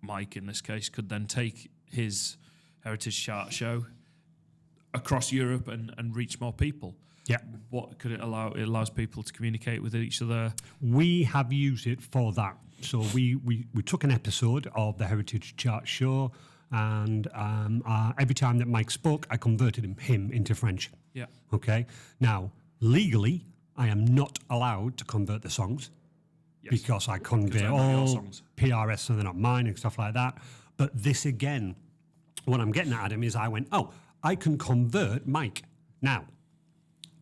Mike in this case, could then take his Heritage Chart show across Europe and reach more people. Yeah. What could it allow? It allows people to communicate with each other. We have used it for that. So we took an episode of the Heritage Chart show, and every time that Mike spoke, I converted him into French. Yeah. Okay. Now, legally, I am not allowed to convert the songs because I convert they're not your all songs. PRS, so they're not mine and stuff like that. But this again, what I'm getting at him is I went, I can convert Mike. Now,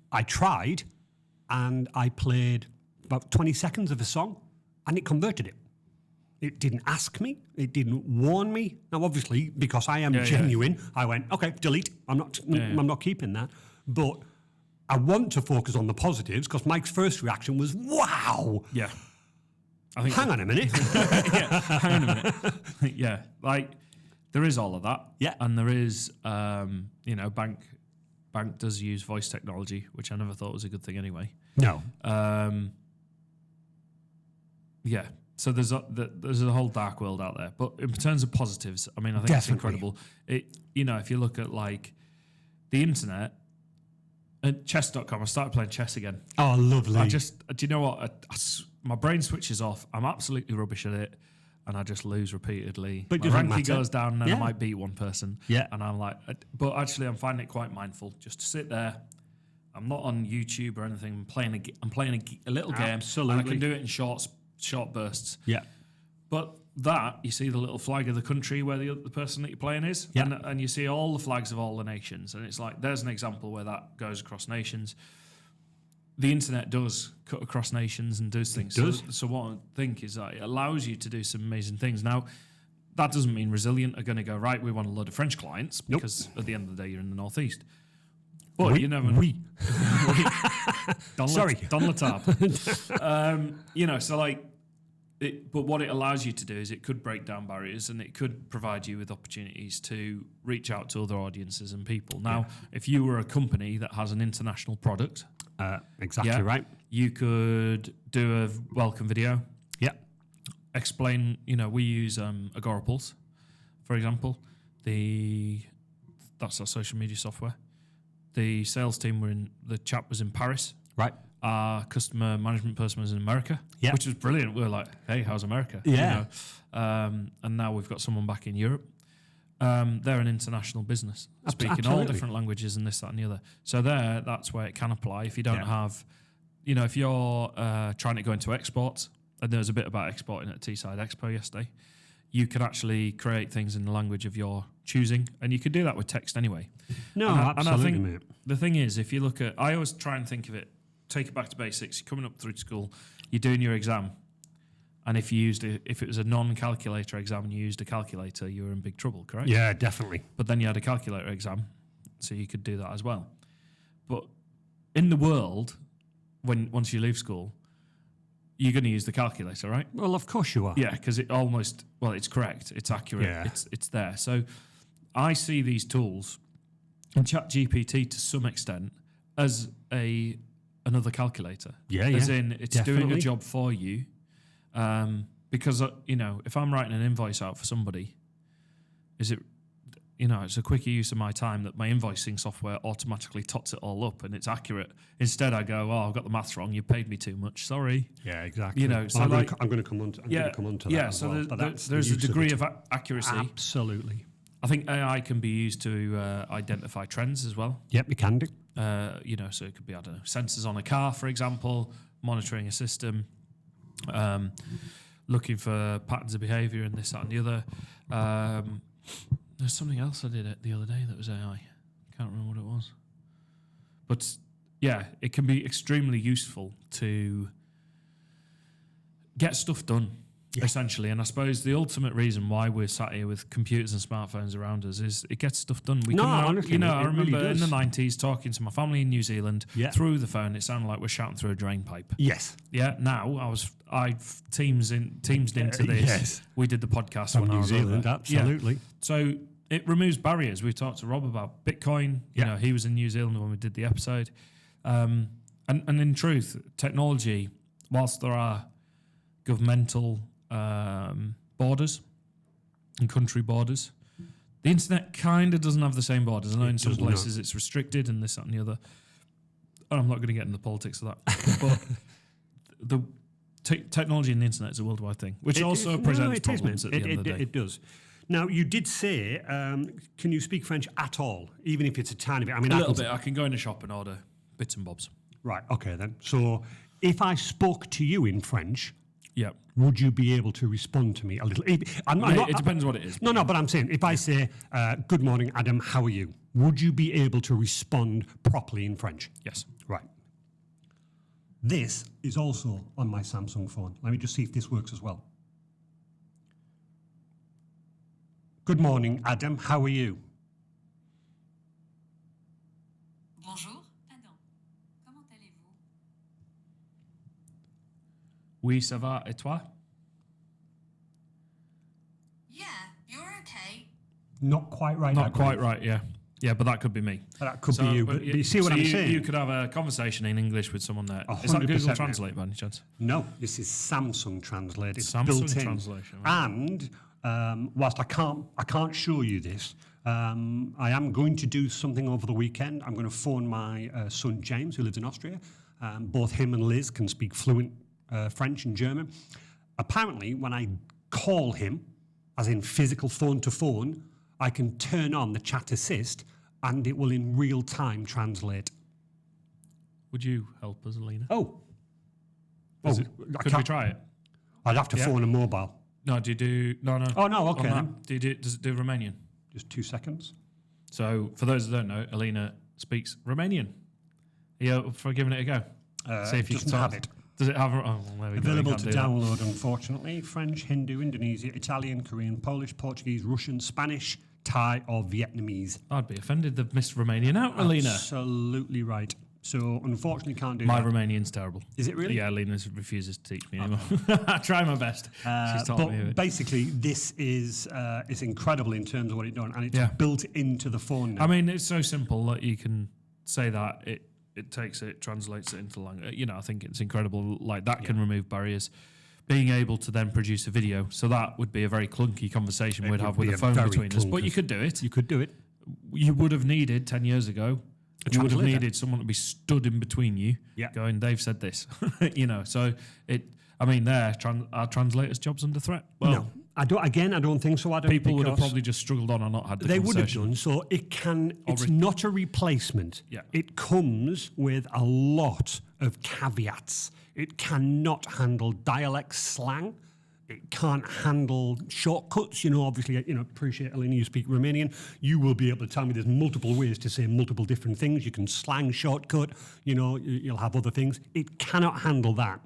I tried, and I played about 20 seconds of a song, and it converted it. It didn't ask me. It didn't warn me. Now, obviously, because I am genuine, I went, okay, delete. I'm not keeping that. But I want to focus on the positives, because Mike's first reaction was, wow. Yeah. I think Hang on a minute. hang on a minute. Yeah. Like, there is all of that. Yeah. And there is, Bank does use voice technology, which I never thought was a good thing anyway. No. So there's a whole dark world out there. But in terms of positives, I mean, I think it's incredible. If you look at like the internet and chess.com, I started playing chess again. Oh, lovely. do you know what? My brain switches off. I'm absolutely rubbish at it. And I just lose repeatedly. But my ranking goes down, and then I Yeah. might beat one person. Yeah. And I'm like, but actually, I'm finding it quite mindful just to sit there. I'm not on YouTube or anything. I'm playing a little game. Absolutely. And I can do it in short bursts. Yeah. But that, you see the little flag of the country where the person that you're playing is, Yeah. and you see all the flags of all the nations, and it's like there's an example where that goes across nations. The internet does cut across nations and does things. It does. So what I think is that it allows you to do some amazing things. Now, that doesn't mean Resilient are going to go, right, we want a load of French clients, because at the end of the day, you're in the Northeast. But you never know. Sorry. Don Latab. So like, But what it allows you to do is it could break down barriers and it could provide you with opportunities to reach out to other audiences and people. Now, if you were a company that has an international product, exactly right. You could do a welcome video. Yeah. Explain, we use Agorapulse, for example. That's our social media software. The sales team the chap was in Paris. Right. Our customer management person was in America, which was brilliant. We were like, hey, how's America? Yeah. And now we've got someone back in Europe. They're an international business, speaking all different languages and this, that, and the other. So that's where it can apply. If you don't have, if you're trying to go into exports, and there was a bit about exporting at Teesside Expo yesterday, you can actually create things in the language of your choosing, and you could do that with text anyway. No, absolutely, and I think mate. the thing is, if you look at, I always try and think of it, take it back to basics. You're coming up through school, you're doing your exam, and if it was a non-calculator exam and you used a calculator, you were in big trouble, correct? Yeah, definitely. But then you had a calculator exam, so you could do that as well. But in the world, once you leave school, you're going to use the calculator, right? Well, of course you are. Yeah, because it's correct, it's accurate, Yeah. it's there. So I see these tools and ChatGPT to some extent as another calculator. Yeah, As yeah, in, it's definitely. doing a job for you. Because, if I'm writing an invoice out for somebody, it's a quicker use of my time that my invoicing software automatically tots it all up and it's accurate. Instead, I go, I've got the maths wrong. You paid me too much. Sorry. Yeah, exactly. So I'm like, going to come on to that. Yeah, as so well, but there's a use degree it. of accuracy. Absolutely. I think AI can be used to identify trends as well. Yep, you can do. So it could be, sensors on a car, for example, monitoring a system, looking for patterns of behaviour and this, that, and the other. There's something else I did the other day that was AI. Can't remember what it was. But yeah, it can be extremely useful to get stuff done, essentially. And I suppose the ultimate reason why we're sat here with computers and smartphones around us is it gets stuff done. Honestly, I remember really in does. the 90s talking to my family in New Zealand through the phone. It sounded like we're shouting through a drain pipe. Yes. Yeah. Now I've teamed into this. Yes. We did the podcast From when I New was Zealand, over. absolutely. Yeah. So it removes barriers. We talked to Rob about Bitcoin. He was in New Zealand when we did the episode. And in truth, technology, whilst there are governmental borders and country borders, the internet kind of doesn't have the same borders. I know in some places it's restricted and this, that, and the other. And I'm not going to get into the politics of that. But the technology and the internet is a worldwide thing, which also presents problems at the end of the day. It does. Now, you did say, can you speak French at all, even if it's a tiny bit? I mean, A little bit. I can go in a shop and order bits and bobs. Right, okay then. So if I spoke to you in French, Yeah. would you be able to respond to me a little? It depends what it is. No, but I'm saying, if I say, good morning, Adam, how are you? Would you be able to respond properly in French? Yes. Right. This is also on my Samsung phone. Let me just see if this works as well. Good morning, Adam, how are you? Bonjour, Adam. Comment allez-vous? Oui, ça va. Et toi? Yeah, you're okay. Not quite right. Not quite right, yeah. Yeah, but that could be me. That could be you, but you see what I'm saying? You could have a conversation in English with someone there. Is that 100%, Google mate. Translate by any chance? No, this is Samsung Translate. It's Samsung built in. Translation, right. And whilst I can't show you this, I am going to do something over the weekend. I'm going to phone my son James, who lives in Austria. Both him and Liz can speak fluent French and German. Apparently, when I call him, as in physical phone to phone, I can turn on the chat assist and it will in real time translate. Would you help us, Alina? Oh. Could we try it? I'd have to phone a mobile. No, do you do... No. Oh, no, okay On that, does it do Romanian? Just 2 seconds. So, for those that don't know, Alina speaks Romanian. Are you up for giving it a go? See if you doesn't can have talk. it. Does it have... Oh, well, there we go. Available You to can't do that. download, unfortunately. French, Hindu, Indonesia, Italian, Korean, Polish, Portuguese, Russian, Spanish, Thai, or Vietnamese. I'd be offended they've missed Romanian out, Alina. Absolutely right. So unfortunately, can't do My that. Romanian's terrible. Is it really? Yeah, Lena refuses to teach me anymore. I try my best. She's taught But me it. basically, this is it's incredible in terms of what it's done, and it's Yeah. built into the phone now. I mean, it's so simple that you can say that it takes it, translates it into language. You know, I think it's incredible. Like that can remove barriers. Being able to then produce a video, so that would be a very clunky conversation we'd would have with be a a phone very between us. But you clunky- could do it. you could do it. You would have needed 10 years ago. You would have translator. needed someone to be stood in between you, Yeah. going, "They've said this," you know. So it. I mean, our translators' jobs under threat. Well, No, I don't think so. Adam, people would have because probably just struggled on and not had the They would have conversation. done. So it's not a replacement. Yeah. It comes with a lot of caveats. It cannot handle dialect slang. It can't handle shortcuts. Obviously, appreciate, Elena, you speak Romanian. You will be able to tell me there's multiple ways to say multiple different things. You can slang shortcut. You'll have other things. It cannot handle that.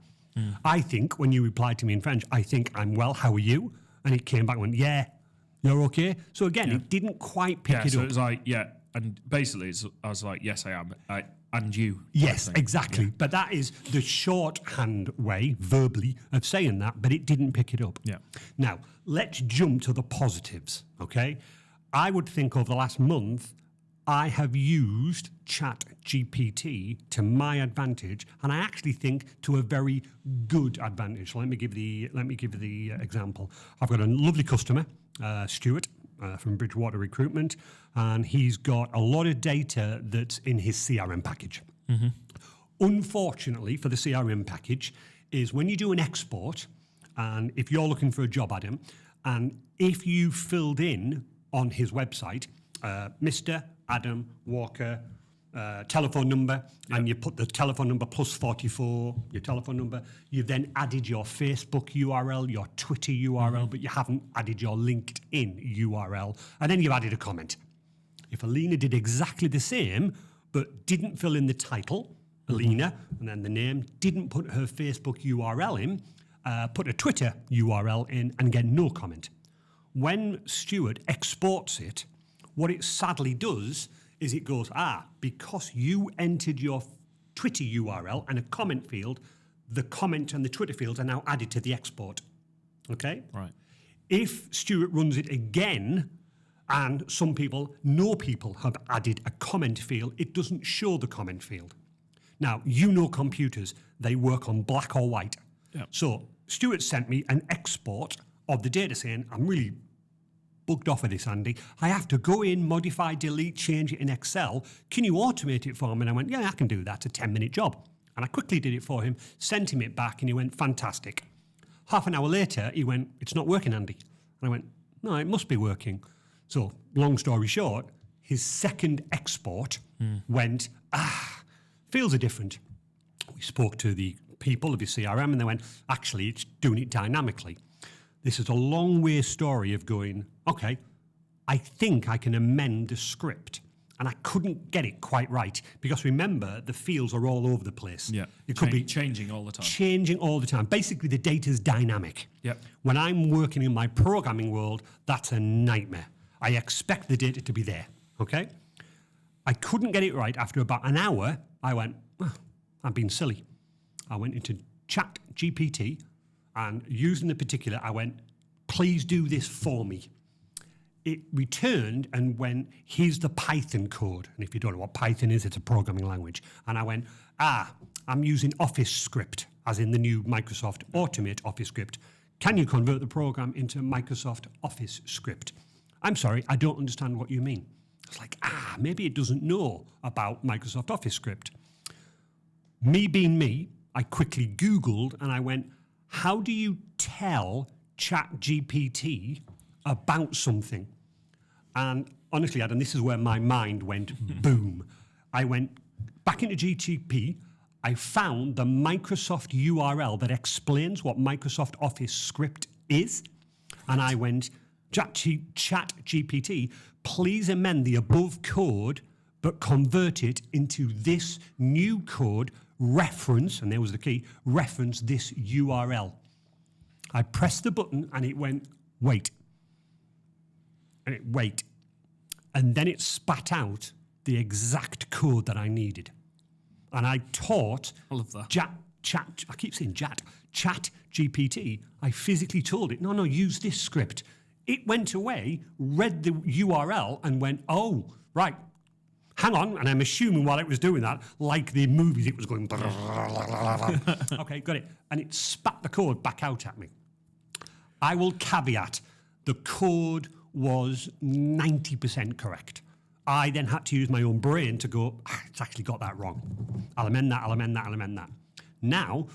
I think when you replied to me in French, I think I'm well. How are you? And it came back and went, yeah, you're okay. So again, it didn't quite pick Yeah, it so up. it was like, yeah, and basically, I was like, yes, I am, and you. Yes, type thing. exactly. But that is the shorthand way, verbally, of saying that, but it didn't pick it up. Yeah. Now, let's jump to the positives, okay? I would think over the last month, I have used Chat GPT to my advantage, and I actually think to a very good advantage. So let me give the example. I've got a lovely customer, Stuart, from Bridgewater Recruitment, and he's got a lot of data that's in his CRM package. Unfortunately, for the CRM package, is when you do an export, and if you're looking for a job, Adam, and if you filled in on his website, Mr. Adam Walker, telephone number, and you put the telephone number plus 44, your telephone number. You've then added your Facebook URL, your Twitter URL, but you haven't added your LinkedIn URL, and then you've added a comment. If Alina did exactly the same, but didn't fill in the title, Alina, and then the name, didn't put her Facebook URL in, put a Twitter URL in, and get no comment. When Stuart exports it, what it sadly does is it goes, because you entered your Twitter URL and a comment field, the comment and the Twitter fields are now added to the export. Okay? Right. If Stuart runs it again, and no people have added a comment field, it doesn't show the comment field. Now, computers, they work on black or white. Yep. So Stuart sent me an export of the data saying, I'm really bugged off of this, Andy. I have to go in, modify, delete, change it in Excel. Can you automate it for me? And I went, yeah, I can do that. It's a 10-minute job. And I quickly did it for him, sent him it back, and he went, fantastic. Half an hour later, he went, it's not working, Andy. And I went, no, it must be working. So, long story short, his second export went, fields are different. We spoke to the people of his CRM, and they went, actually, it's doing it dynamically. This is a long way story of going, okay, I think I can amend the script. And I couldn't get it quite right because remember, the fields are all over the place. Yeah. It could be changing all the time. changing all the time. Basically, the data's dynamic. Yep. When I'm working in my programming world, that's a nightmare. I expect the data to be there, okay? I couldn't get it right. After about an hour, I went, I've been silly. I went into Chat GPT, and using the particular, I went, please do this for me. It returned and went, here's the Python code. And if you don't know what Python is, it's a programming language. And I went, I'm using Office script, as in the new Microsoft Automate Office script. Can you convert the program into Microsoft Office script? I'm sorry, I don't understand what you mean. It's like, maybe it doesn't know about Microsoft Office script. Me being me, I quickly Googled and I went, how do you tell ChatGPT about something? And honestly, Adam, this is where my mind went boom. I went back into GTP. I found the Microsoft URL that explains what Microsoft Office script is. And I went, ChatGPT, please amend the above code, but convert it into this new code, reference, and there was the key, reference this URL. I pressed the button and it went, wait. And it wait. And then it spat out the exact code that I needed. and I taught I love that. I keep saying chat GPT. I physically told it, no, use this script. It went away, read the URL, and went, oh, right, hang on. And I'm assuming while it was doing that, like the movies, it was going, okay, got it. And it spat the code back out at me. I will caveat, the code was 90% correct. I then had to use my own brain to go, it's actually got that wrong. I'll amend that. Now,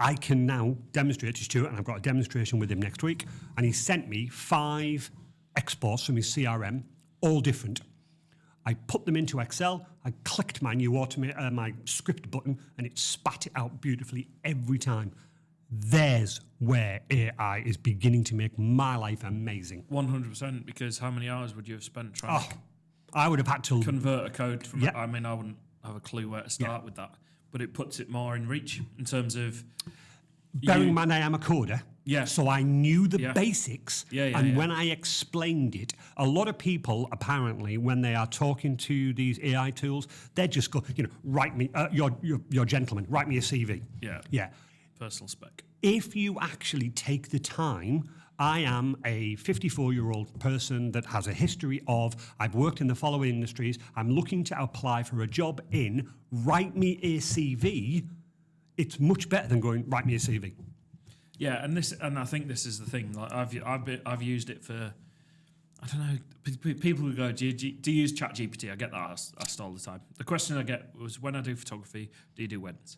I can now demonstrate to Stuart, and I've got a demonstration with him next week, and he sent me 5 exports from his CRM, all different. I put them into Excel, I clicked my new my script button, and it spat it out beautifully every time. There's where AI is beginning to make my life amazing. 100%, because how many hours would you have spent trying to I would have had to convert a code from Yeah. I mean, I wouldn't have a clue where to start with that, but it puts it more in reach in terms of bearing in mind I am a coder. Yeah. So I knew the Yeah. basics. Yeah, and yeah. when I explained it, a lot of people apparently, when they are talking to these AI tools, they just go, write me, you're a gentleman, write me a CV. Yeah. Yeah. personal spec. If you actually take the time, I am a 54-year-old person that has a history of, I've worked in the following industries, I'm looking to apply for a job in, write me a CV, it's much better than going, write me a CV. Yeah, and I think this is the thing. Like I've used it for, I don't know. People who go, do you use ChatGPT? I get that asked all the time. The question I get was, when I do photography, do you do weddings?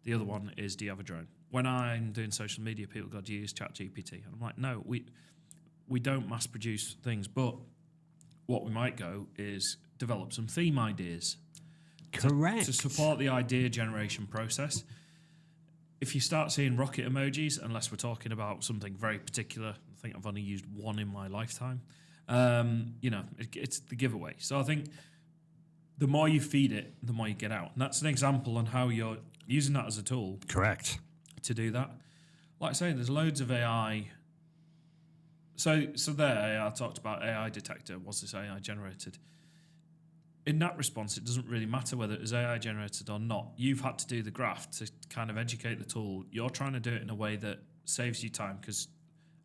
The other one is, do you have a drone? When I'm doing social media, people go, do you use ChatGPT? And I'm like, no, we don't mass produce things, but what we might go is develop some theme ideas. Correct. To support the idea generation process. If you start seeing rocket emojis, unless we're talking about something very particular, I think I've only used one in my lifetime, it's the giveaway. So I think the more you feed it, the more you get out. And that's an example on how you're using that as a tool. Correct. To do that. Like I say, there's loads of AI. So there, I talked about AI detector. Was this AI generated? In that response, it doesn't really matter whether it was AI generated or not. You've had to do the graph to kind of educate the tool. You're trying to do it in a way that saves you time, because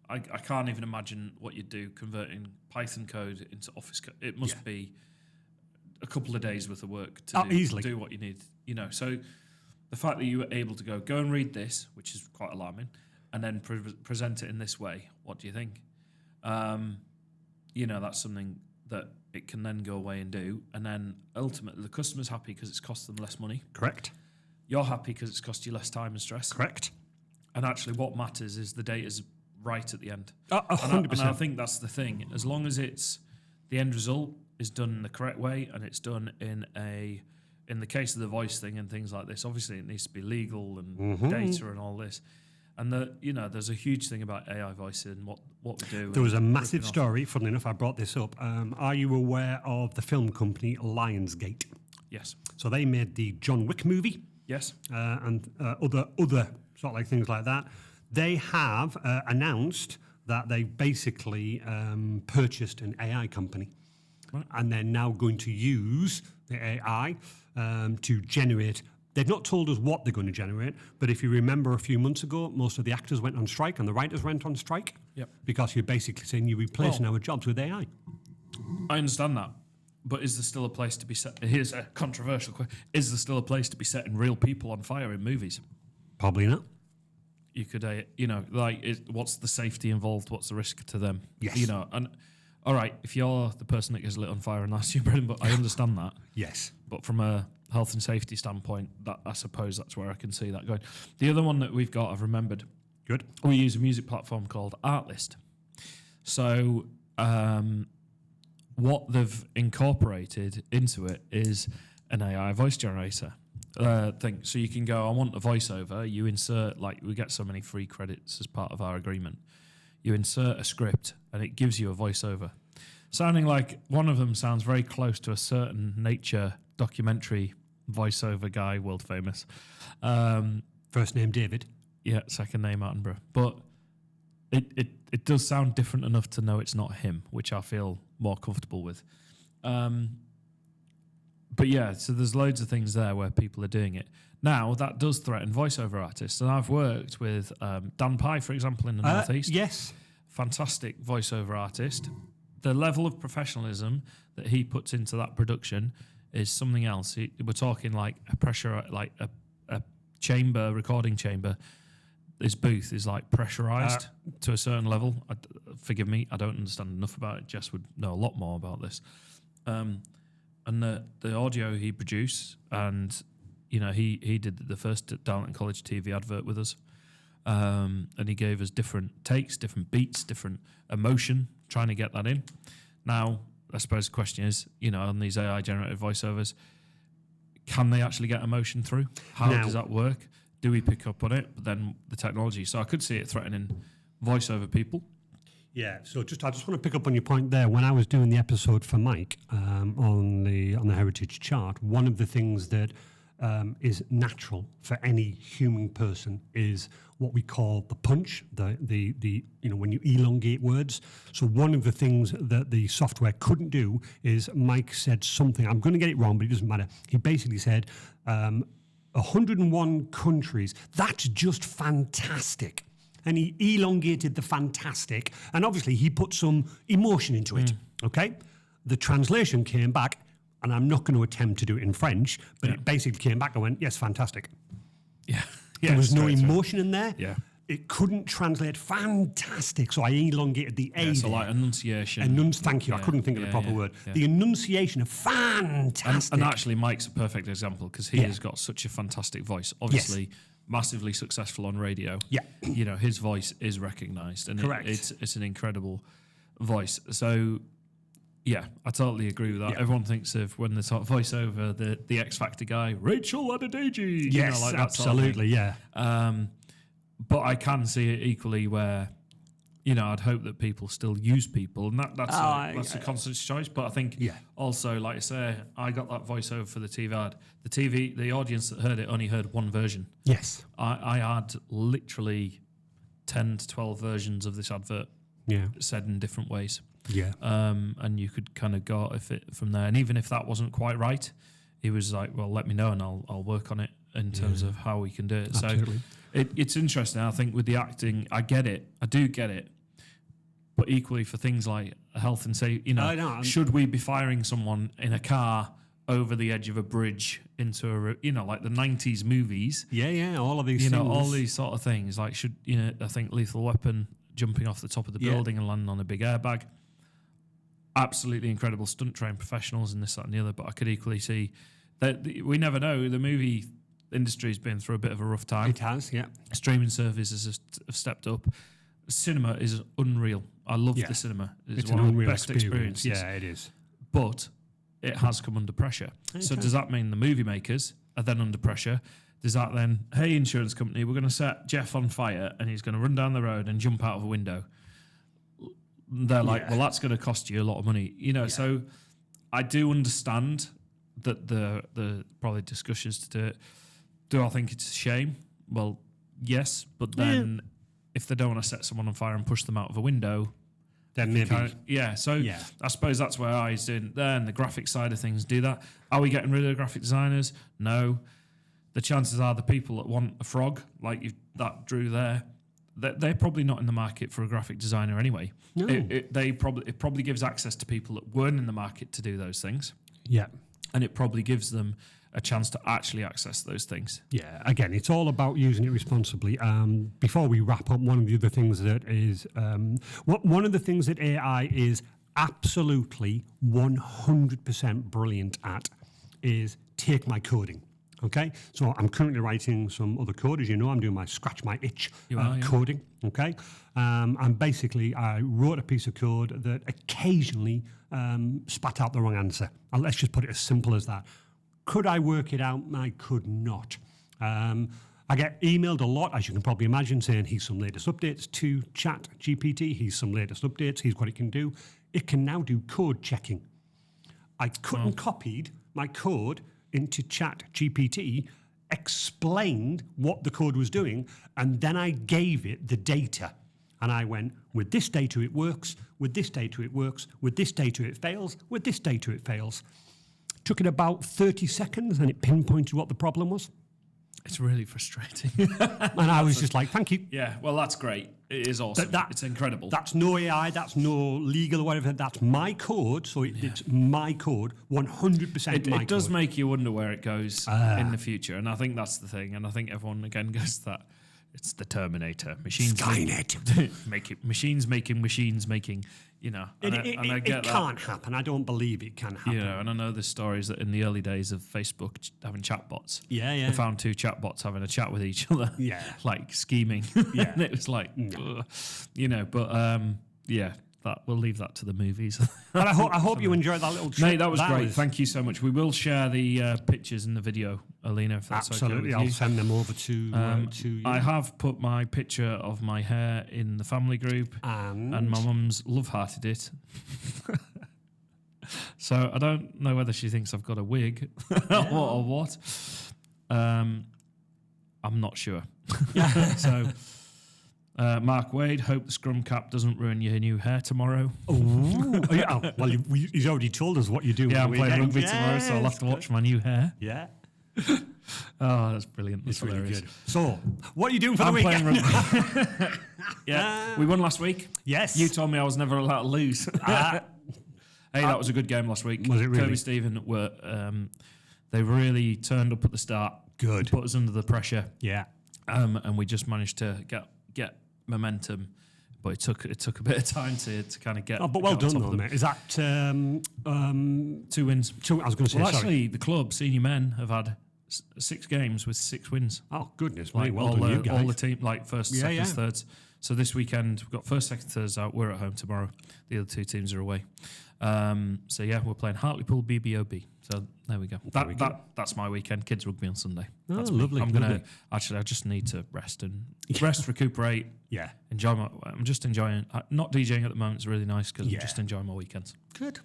I can't even imagine what you'd do converting Python code into Office code. It must be a couple of days worth of work to easily do what you need. So the fact that you were able to go and read this, which is quite alarming, and then present it in this way, what do you think? That's something that it can then go away and do, and then ultimately the customer's happy because it's cost them less money. Correct. You're happy because it's cost you less time and stress. Correct. And actually what matters is the data's right at the end. 100%. And I think that's the thing. As long as it's the end result is done in the correct way, and it's done in the case of the voice thing and things like this, obviously it needs to be legal and data and all this. And there's a huge thing about AI voice and what we do. There was a massive story, funnily enough, I brought this up. Are you aware of the film company Lionsgate? Yes. So they made the John Wick movie. Yes. And other sort of like things like that. They have announced that they basically purchased an AI company. Right. And they're now going to use the AI to generate. They've not told us what they're going to generate, but if you remember a few months ago, most of the actors went on strike and the writers went on strike. Yep. Because you're basically saying you're replacing our jobs with AI. I understand that, but is there still a place to be set? Here's a controversial question: is there still a place to be setting real people on fire in movies? Probably not. You could, what's the safety involved? What's the risk to them? Yes. And all right, if you're the person that gets lit on fire and that's your bread and butter, I understand that. Yes. But from a health and safety standpoint, that I suppose that's where I can see that going. The other one that we've got, I've remembered. Good. We use a music platform called Artlist. So what they've incorporated into it is an AI voice generator thing. So you can go, I want a voiceover. You insert, we get so many free credits as part of our agreement. You insert a script and it gives you a voiceover. Sounding like one of them sounds very close to a certain nature documentary voiceover guy, world famous. First name David. Yeah, second name Attenborough. But it does sound different enough to know it's not him, which I feel more comfortable with. But yeah, so there's loads of things there where people are doing it. Now, that does threaten voiceover artists. And I've worked with Dan Pye, for example, in the Northeast. Yes. Fantastic voiceover artist. The level of professionalism that he puts into that production is something else. We're talking like a pressure, like a chamber, recording chamber. His booth is like pressurized to a certain level. Forgive me, I don't understand enough about it. Jess would know a lot more about this. And the audio he produced, and he did the first Darlington College TV advert with us, and he gave us different takes, different beats, different emotion, trying to get that in. Now, I suppose the question is, on these AI generated voiceovers, can they actually get emotion through? How does that work? Do we pick up on it? But then the technology. So I could see it threatening voiceover people. Yeah, so I just want to pick up on your point there. When I was doing the episode for Mike on the Heritage Chart, one of the things that is natural for any human person is what we call the punch, the when you elongate words. So one of the things that the software couldn't do is Mike said something. I'm going to get it wrong, but it doesn't matter. He basically said 101 countries. That's just fantastic. And he elongated the fantastic, and obviously he put some emotion into it, okay? The translation came back, and I'm not going to attempt to do it in French, but it basically came back and went, yes, fantastic. Yeah. There was no emotion in there. Yeah. It couldn't translate fantastic, so I elongated the A. So there. like enunciation. Thank you, I couldn't think of the proper word. Yeah. The enunciation of fantastic. And actually, Mike's a perfect example because he has got such a fantastic voice. Obviously, massively successful on radio. Yeah. His voice is recognised, and Correct. It's an incredible voice. So, yeah, I totally agree with that. Yeah. Everyone thinks of when they talk voiceover, the X Factor guy, Rachel Adedeji. Yes, like that sort of absolutely, thing. yeah. But I can see it equally where, I'd hope that people still use people, and that's a constant choice. But I think also, like I say, I got that voiceover for the TV ad. The audience that heard it only heard one version. Yes. I had literally 10 to 12 versions of this advert said in different ways. Yeah. And you could kind of go at it from there. And even if that wasn't quite right, he was like, well, let me know and I'll work on it in terms of how we can do it. Absolutely. So it's interesting. I think with the acting, I get it. I do get it. But equally for things like health and safety, should we be firing someone in a car over the edge of a bridge into like the 90s movies? Yeah, all of these things. All these sort of things. Like I think Lethal Weapon jumping off the top of the building and landing on a big airbag. Absolutely incredible stunt trained professionals and this, that and the other. But I could equally see that we never know. The movie industry's been through a bit of a rough time. It has, yeah. Streaming services have stepped up. Cinema is unreal. I love the cinema. It's one an of the unreal best experience. experiences. Yeah, it is. But it has come under pressure. So does that mean the movie makers are then under pressure? Does that then, hey, insurance company, we're going to set Jeff on fire and he's going to run down the road and jump out of a window? They're like, well, that's going to cost you a lot of money. So I do understand that the probably discussions to do it. Do I think it's a shame? Well, yes, but then if they don't want to set someone on fire and push them out of a window, then maybe. I suppose that's where I was in there, and the graphic side of things do that. Are we getting rid of the graphic designers? No. The chances are the people that want a frog, like that drew there, they're probably not in the market for a graphic designer anyway. No. It probably gives access to people that weren't in the market to do those things. Yeah. And it probably gives them a chance to actually access those things. Yeah, again, it's all about using it responsibly. Before we wrap up, one of the other things that is, one of the things that AI is absolutely 100% brilliant at is take my coding. Okay, so I'm currently writing some other code. As you know, I'm doing my scratch my itch coding. Okay, and basically I wrote a piece of code that occasionally spat out the wrong answer. And let's just put it as simple as that. Could I work it out? I could not. I get emailed a lot, as you can probably imagine, saying here's some latest updates to Chat GPT. Here's some latest updates. Here's what it can do. It can now do code checking. I cut and copied my code into Chat GPT, explained what the code was doing, and then I gave it the data. And I went, with this data it works, with this data it works, with this data it fails, with this data it fails. took it about 30 seconds and it pinpointed what the problem was. It's really frustrating. And I was just like, thank you. Yeah, well, that's great. It is awesome. It's incredible. That's no AI, that's no legal or whatever. That's my code, so it's my code, 100% my code. It does make you wonder where it goes in the future, and I think that's the thing. And I think everyone again goes to that. It's the Terminator. Machines Skynet. Machines making. You know, and I get it can't happen. I don't believe it can happen. You know, and I know there's stories that in the early days of Facebook having chatbots, they found 2 chatbots having a chat with each other, like scheming. Yeah, and it was like, you know, but yeah. We'll leave that to the movies. But I hope you enjoyed that little trip. Mate, that was great. Thank you so much. We will share the pictures in the video, Alina, if that's absolutely. Okay with I'll send them over to you. I have put my picture of my hair in the family group, and my mum's love-hearted it. So I don't know whether she thinks I've got a wig or what. I'm not sure. So... Mark Wade, hope the scrum cap doesn't ruin your new hair tomorrow. Well, he's already told us what you're doing. Yeah, I'm playing rugby tomorrow, so I'll have to watch my new hair. Yeah. Oh, that's brilliant. That's really hilarious. good. So, what are you doing for the playing weekend? rugby. Yeah, we won last week. Yes. You told me I was never allowed to lose. Hey, that was a good game last week. Was it really? Kirby Stephen were they really turned up at the start. Good. Put us under the pressure. Yeah. And we just managed to get momentum, but it took a bit of time to kind of get. Oh, but well done, though, mate. Is that 2 wins? 2? I was going to say. Well, sorry. actually, the club senior men have had 6 games with 6 wins. Oh goodness, Like well done, you guys. all the team, like first, seconds, thirds. So this weekend we've got first, second, thirds out. We're at home tomorrow. The other 2 teams are away. So yeah, we're playing Hartlepool BBOB. So there we go. That's my weekend. Kids rugby on Sunday. That's me. Lovely. I'm gonna actually. I just need to rest, recuperate. Yeah. Enjoy I'm just enjoying. Not DJing at the moment. It's really nice because I'm just enjoying my weekends. Good.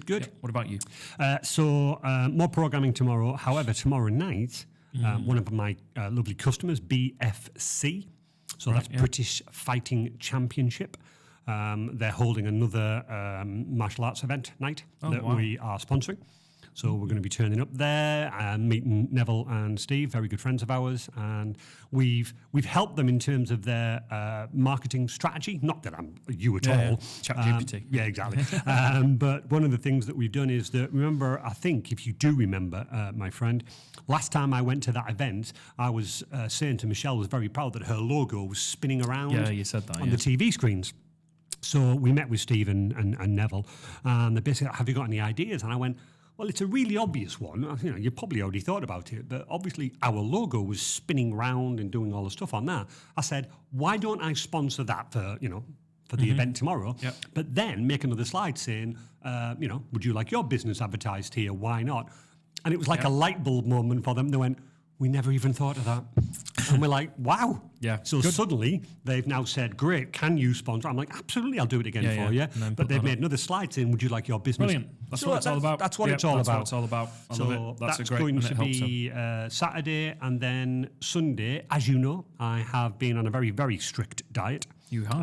Yeah. What about you? So more programming tomorrow. However, tomorrow night, one of my lovely customers, BFC. So that's British Fighting Championship. They're holding another martial arts event night that we are sponsoring. So we're going to be turning up there and meeting Neville and Steve, very good friends of ours, and we've helped them in terms of their marketing strategy. Not that I'm you at all. ChatGPT. Yeah, exactly. But one of the things that we've done is that, remember, I think if you do remember, my friend, last time I went to that event, I was saying to Michelle, was very proud that her logo was spinning around. Yeah, you said that on the TV screens. So we met with Steve and Neville, and they basically, have you got any ideas? And I went, well, it's a really obvious one. You know, you probably already thought about it, but obviously our logo was spinning round and doing all the stuff on that. I said, why don't I sponsor that for the event tomorrow? Yep. But then make another slide saying, would you like your business advertised here? Why not? And it was like a light bulb moment for them. They went, we never even thought of that. And we're like, wow. Yeah. So suddenly they've now said, great, can you sponsor? I'm like, absolutely, I'll do it again for you. But they've made another slide saying, would you like your business? Brilliant. That's what it's all about. That's what it's all about. What it's all about. I love it. That's a great, going and to it helps be Saturday, and then Sunday. As you know, I have been on a very, very strict diet. You have.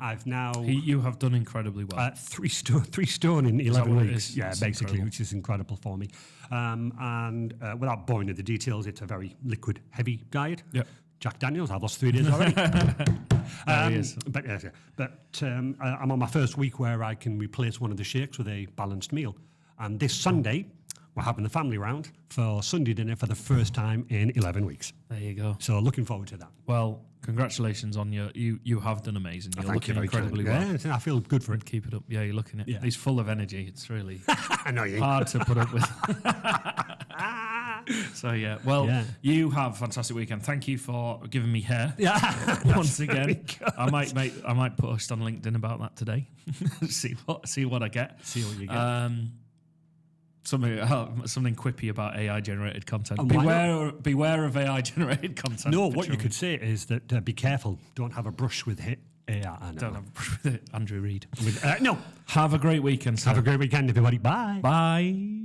I've now. You have done incredibly well. 3 stone in 11 weeks. Yeah, That's basically, incredible. which is incredible for me. And without boring into the details, it's a very liquid, heavy diet. Yep. Jack Daniels, I've lost 3 days already. There he is. But I'm on my first week where I can replace one of the shakes with a balanced meal. And this Sunday, we're having the family round for Sunday dinner for the first time in 11 weeks. There you go. So looking forward to that. Well, congratulations on you have done amazing. You're Thank you looking very incredibly kindly. well. Yeah, I feel good for it. Keep it up. Yeah, you're looking at Yeah. He's full of energy. It's really Annoying. hard to put up with. So yeah, well, you have a fantastic weekend. Thank you for giving me hair. Yeah, Once again, I might post on LinkedIn about that today. see what I get. See what you get. Something quippy about AI generated content. And why Beware of AI generated content. No, what you could say is that be careful. Don't have a brush with AI. Don't have a brush with it. Andrew Reid. No. Have a great weekend. Sir. Have a great weekend, everybody. Bye. Bye.